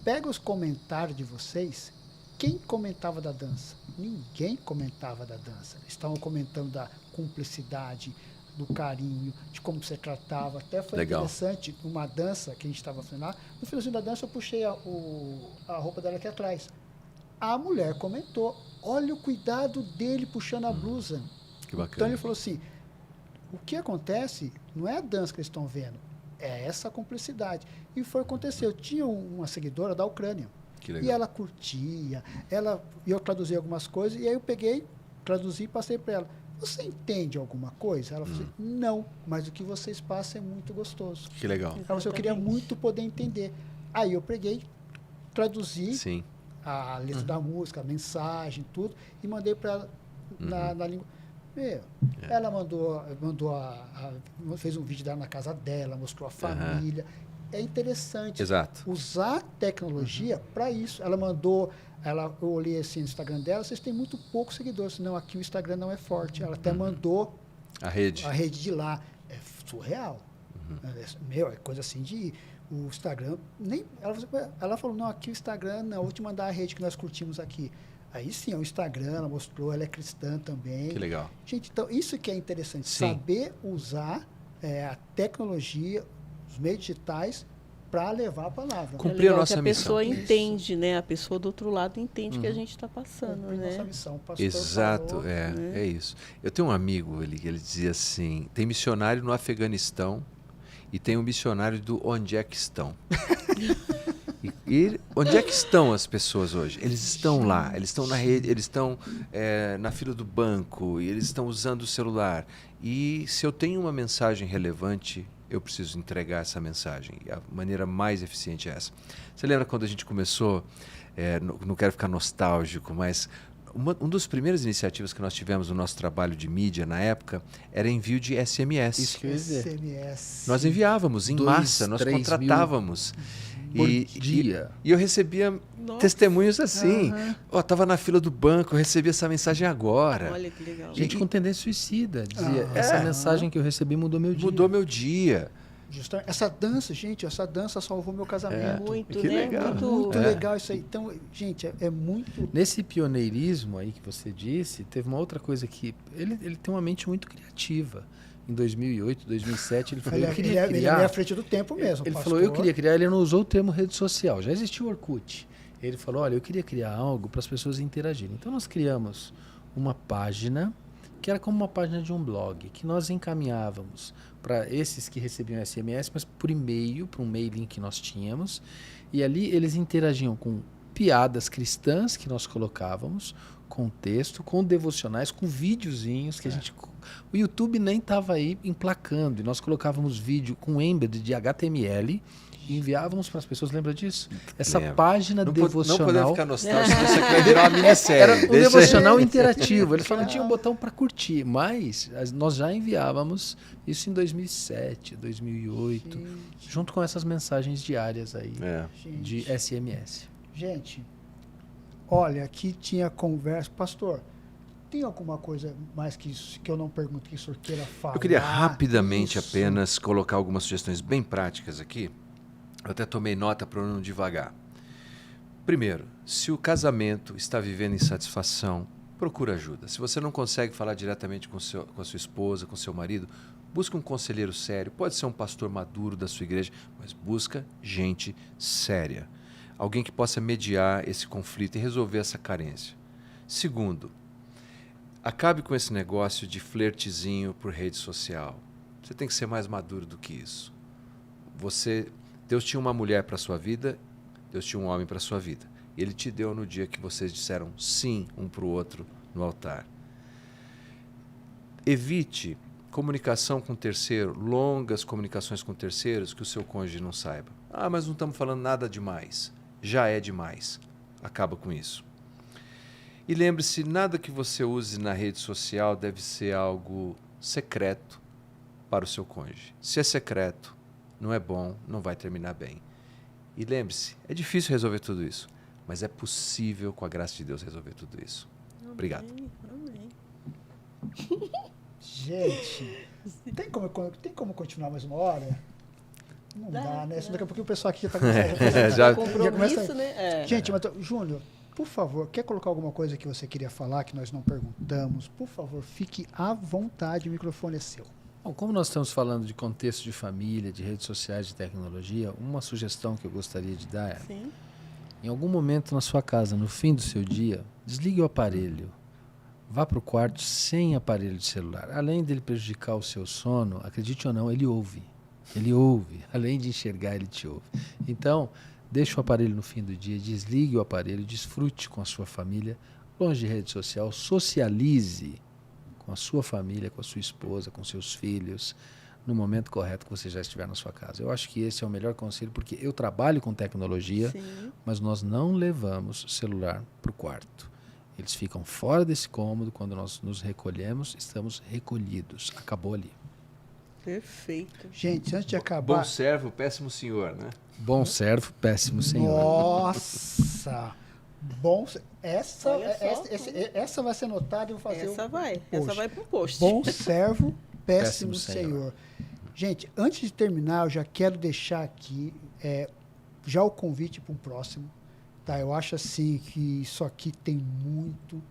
Pega os comentários de vocês. Quem comentava da dança? Ninguém comentava da dança. Eles estavam comentando da cumplicidade, do carinho, de como você tratava. Até foi interessante, uma dança que a gente estava fazendo lá. No finalzinho da dança, eu puxei a roupa dela aqui atrás. A mulher comentou, olha o cuidado dele puxando a blusa. Que bacana. Então ele falou assim, o que acontece não é a dança que eles estão vendo, é essa cumplicidade. E foi acontecer. Eu tinha uma seguidora da Ucrânia. Que legal. E ela curtia, e eu traduzi algumas coisas, e aí eu peguei, traduzi e passei para ela. Você entende alguma coisa? Ela falou assim, não, mas o que vocês passam é muito gostoso. Que legal. Ela falou assim, eu queria muito poder entender. Aí eu peguei, traduzi a letra da música, a mensagem, tudo, e mandei para ela na língua. Ela fez um vídeo dela na casa dela, mostrou a família. É interessante usar tecnologia para isso. Ela mandou, eu olhei assim no Instagram dela, vocês têm muito poucos seguidores, não, aqui o Instagram não é forte. Ela até mandou a rede de lá. É surreal. É coisa assim de... O Instagram, ela falou, não, aqui o Instagram, não, vou te mandar a rede que nós curtimos aqui. Aí sim, o Instagram, ela mostrou, ela é cristã também. Que legal. Gente, então, isso que é interessante, saber usar a tecnologia, os meios digitais, para levar a palavra. Cumprir a nossa missão. A pessoa missão. entende, né? A pessoa do outro lado entende que a gente está passando, Cumprir né? nossa missão. O pastor Exato, falou, é isso. Eu tenho um amigo, ele dizia assim, tem missionário no Afeganistão e tem um missionário do onde é que estão. E onde é que estão as pessoas hoje? Eles estão lá, eles estão na rede, eles estão na fila do banco, e eles estão usando o celular. E se eu tenho uma mensagem relevante, eu preciso entregar essa mensagem. E a maneira mais eficiente é essa. Você lembra quando a gente começou, não quero ficar nostálgico, mas uma das primeiras iniciativas que nós tivemos no nosso trabalho de mídia na época era envio de SMS. Isso que eu ia dizer. SMS. Nós enviávamos em massa, nós 3 contratávamos. por dia. E eu recebia testemunhos assim. Estava na fila do banco, eu recebi essa mensagem agora. Olha que legal. Gente com tendência suicida. Dizia, essa mensagem que eu recebi mudou meu dia. Mudou meu dia. Essa dança salvou meu casamento. Muito, que né? legal. Muito legal isso aí. Então, gente, é muito... Nesse pioneirismo aí que você disse, teve uma outra coisa que... Ele tem uma mente muito criativa. Em 2008, 2007, ele falou, eu queria criar... Ele é à frente do tempo mesmo, Ele pastor. falou, eu queria criar, ele não usou o termo rede social, já existiu o Orkut. Ele falou, olha, eu queria criar algo para as pessoas interagirem. Então nós criamos uma página, que era como uma página de um blog, que nós encaminhávamos para esses que recebiam SMS, mas por e-mail, para um mailing que nós tínhamos, e ali eles interagiam com piadas cristãs que nós colocávamos, com texto, com devocionais, com videozinhos que a gente... O YouTube nem estava aí emplacando, e nós colocávamos vídeo com embed de HTML enviávamos para as pessoas, lembra disso? Essa Lembro. página Não devocional. podemos ficar nostálgicos, isso aqui vai virar uma minissérie. Era um Deixa- devocional interativo. Eles só não tinham um botão para curtir, mas nós já enviávamos isso em 2007, 2008, junto com essas mensagens diárias aí É. de SMS. Gente, olha, aqui tinha conversa. Pastor, tem alguma coisa mais que eu não perguntei que o senhor queira falar? Eu queria rapidamente Isso. apenas colocar algumas sugestões bem práticas aqui. Eu até tomei nota para não devagar. Primeiro, se o casamento está vivendo insatisfação, procura ajuda. Se você não consegue falar diretamente com a sua esposa, com seu marido, busca um conselheiro sério. Pode ser um pastor maduro da sua igreja, mas busca gente séria. Alguém que possa mediar esse conflito e resolver essa carência. Segundo, acabe com esse negócio de flertezinho por rede social. Você tem que ser mais maduro do que isso. Deus tinha uma mulher para a sua vida, Deus tinha um homem para a sua vida. Ele te deu no dia que vocês disseram sim um para o outro no altar. Evite comunicação com terceiro, longas comunicações com terceiros que o seu cônjuge não saiba. Ah, mas não estamos falando nada demais. Já é demais. Acaba com isso. E lembre-se, nada que você use na rede social deve ser algo secreto para o seu cônjuge. Se é secreto, não é bom, não vai terminar bem. E lembre-se, é difícil resolver tudo isso, mas é possível, com a graça de Deus, resolver tudo isso. Obrigado. Amém. Gente, tem como continuar mais uma hora? Não dá, né? Senão daqui a pouco o pessoal aqui já está começando. Já- Compromisso, né? É. Gente, mas, Júnior, por favor, quer colocar alguma coisa que você queria falar que nós não perguntamos? Por favor, fique à vontade, o microfone é seu. Bom, como nós estamos falando de contexto de família, de redes sociais, de tecnologia, uma sugestão que eu gostaria de dar é, Sim. em algum momento na sua casa, no fim do seu dia, desligue o aparelho. Vá para o quarto sem aparelho de celular. Além dele prejudicar o seu sono, acredite ou não, ele ouve. Ele ouve. Além de enxergar, ele te ouve. Então, deixe o aparelho no fim do dia, desligue o aparelho, desfrute com a sua família, longe de rede social, socialize com a sua família, com a sua esposa, com seus filhos, no momento correto que você já estiver na sua casa. Eu acho que esse é o melhor conselho, porque eu trabalho com tecnologia, Sim. mas nós não levamos celular para o quarto. Eles ficam fora desse cômodo, quando nós nos recolhemos, estamos recolhidos. Acabou ali. Perfeito. Gente, antes de acabar... Bom servo, péssimo senhor, né? Bom servo, péssimo senhor. Nossa! Bom, essa, Olha só. essa vai ser anotada e eu vou fazer Essa o vai. post. Essa vai pro post. Bom servo, péssimo Péssimo senhor. senhor. Gente, antes de terminar, eu já quero deixar aqui já o convite para um próximo. Tá? Eu acho assim que isso aqui tem muito,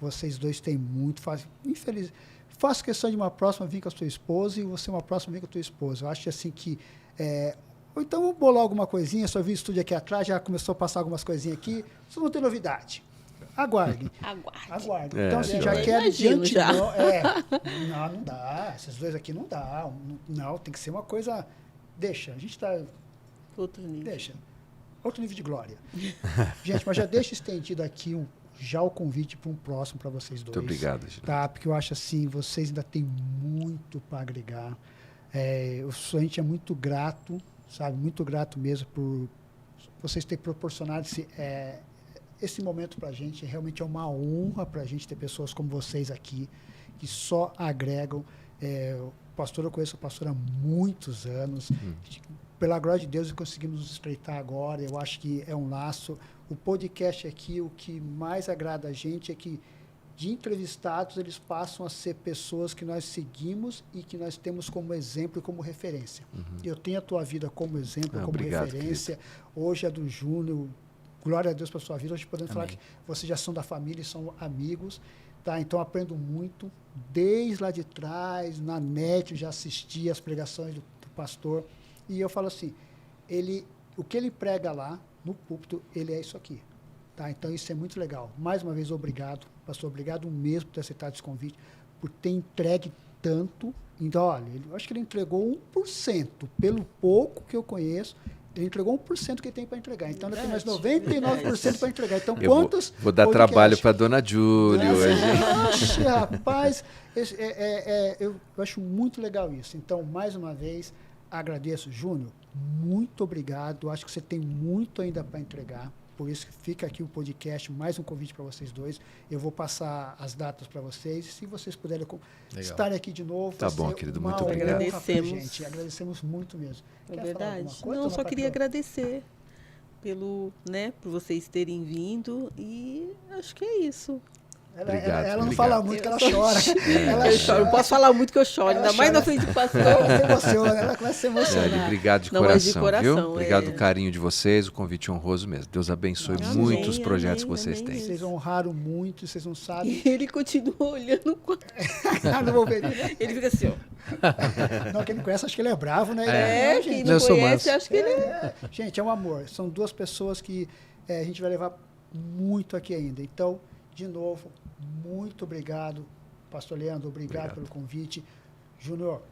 vocês dois têm muito. Faço questão de uma próxima vir com a sua esposa e você uma próxima vir com a tua esposa. Eu acho assim que... ou então vamos bolar alguma coisinha, só vi o estúdio aqui atrás, já começou a passar algumas coisinhas aqui, vocês vão ter novidade. Aguardem. Aguarde. Então, assim, já eu quero de imagino já. antemão. Não dá. Esses dois aqui não dá. Não, tem que ser uma coisa. Deixa. A gente está. Outro nível. Deixa. Outro nível de glória. Gente, mas já deixa estendido aqui já o convite para um próximo para vocês dois. Muito obrigado, Gina. Tá? Porque eu acho assim, vocês ainda têm muito para agregar. A gente é muito grato, sabe? Muito grato mesmo por vocês terem proporcionado esse momento para a gente. Realmente é uma honra para a gente ter pessoas como vocês aqui, que só agregam. O pastor, eu conheço o pastor há muitos anos. Pela glória de Deus, conseguimos nos estreitar agora. Eu acho que é um laço. O podcast aqui, o que mais agrada a gente é que, de entrevistados, eles passam a ser pessoas que nós seguimos e que nós temos como exemplo e como referência. Eu tenho a tua vida como exemplo, como obrigado, referência. Hoje é do Júnior. Glória a Deus pela sua vida. Hoje podemos falar Amém. que vocês já são da família e são amigos. Tá? Então, aprendo muito. Desde lá de trás, na net, eu já assisti as pregações do pastor. E eu falo assim, o que ele prega lá, no púlpito, ele é isso aqui. Tá? Então, isso é muito legal. Mais uma vez, obrigado, pastor. Obrigado mesmo por ter aceitado esse convite, por ter entregue tanto. Então, olha, eu acho que ele entregou 1%. Pelo pouco que eu conheço, ele entregou 1% que ele tem para entregar. Então, ainda tem mais 99% para entregar. Então, Eu quantos... vou dar trabalho para dona Júlia hoje. Rapaz, eu acho muito legal isso. Então, mais uma vez, agradeço. Júnior, muito obrigado. Acho que você tem muito ainda para entregar. Por isso que fica aqui o podcast, mais um convite para vocês dois. Eu vou passar as datas para vocês. E se vocês puderem estarem aqui de novo, Tá bom, querido, muito honra obrigado. pra Agradecemos. gente. Agradecemos muito mesmo. É Quer falar verdade. alguma coisa, Não, dona só queria patroa? agradecer por vocês terem vindo e acho que é isso. Obrigado, Ela não obrigado. fala muito, que ela chora. Ela Eu choro, não posso falar muito que eu choro, Ela ainda mais chora. na frente do pastor. Ela se emociona, ela começa a se emocionar. Sério, obrigado de Não, mas de coração, coração, viu? Obrigado é. do carinho de vocês, o convite honroso mesmo. Deus abençoe Amém, muito os amém, projetos que amém, vocês amém. têm. Vocês honraram muito, vocês não sabem. E ele continua olhando o quadro. No Wolverine. Ele fica assim, ó. Não, quem não conhece, acho que ele é bravo, né? É, Não, quem gente. não Eu sou conhece, manso. acho que ele é. Gente, é um amor. São duas pessoas que a gente vai levar muito aqui ainda. Então, de novo, muito obrigado, Pastor Leandro. Obrigado pelo convite. Júnior,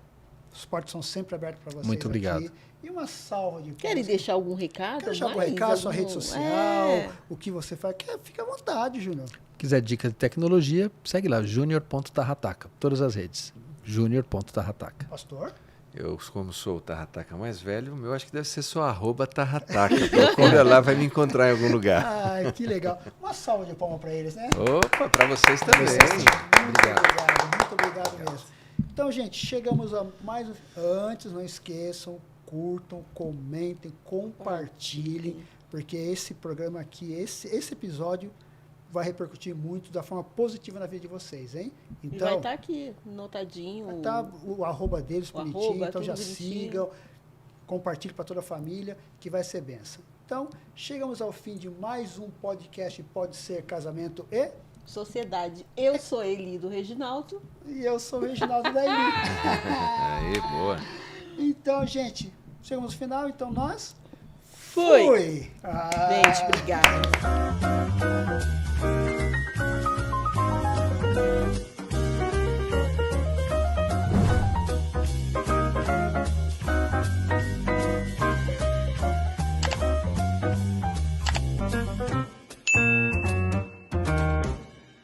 os portas são sempre abertos para vocês. Muito obrigado. Aqui. E uma salva de Querem palmas. deixar algum recado? Quer deixar algum mais? recado, sua rede social, É. o que você faz? Fica à vontade, Júnior. Quiser dica de tecnologia, segue lá, junior.tarrataca. Todas as redes. junior.tarrataca. Pastor? Eu, como sou o Tarrataca mais velho, o meu acho que deve ser só @Tarrataca. Procura lá, vai me encontrar em algum lugar. Ai, que legal. Uma salva de palmas para eles, né? Opa, para vocês também. Muito obrigado mesmo. Então, gente, chegamos a mais um. Antes, não esqueçam, curtam, comentem, compartilhem, porque esse programa aqui, esse episódio vai repercutir muito da forma positiva na vida de vocês, hein? E vai Então, estar aqui, notadinho. vai tá o arroba deles O bonitinho, arroba, então tudo já bonitinho. sigam, compartilhem para toda a família, que vai ser benção. Então, chegamos ao fim de mais um podcast Pode Ser Casamento Sociedade. Eu sou Eli do Reginaldo. e eu sou o Reginaldo Daí. Aí, boa. Então, gente, chegamos no final, então nós Fui. fui. Gente, obrigada.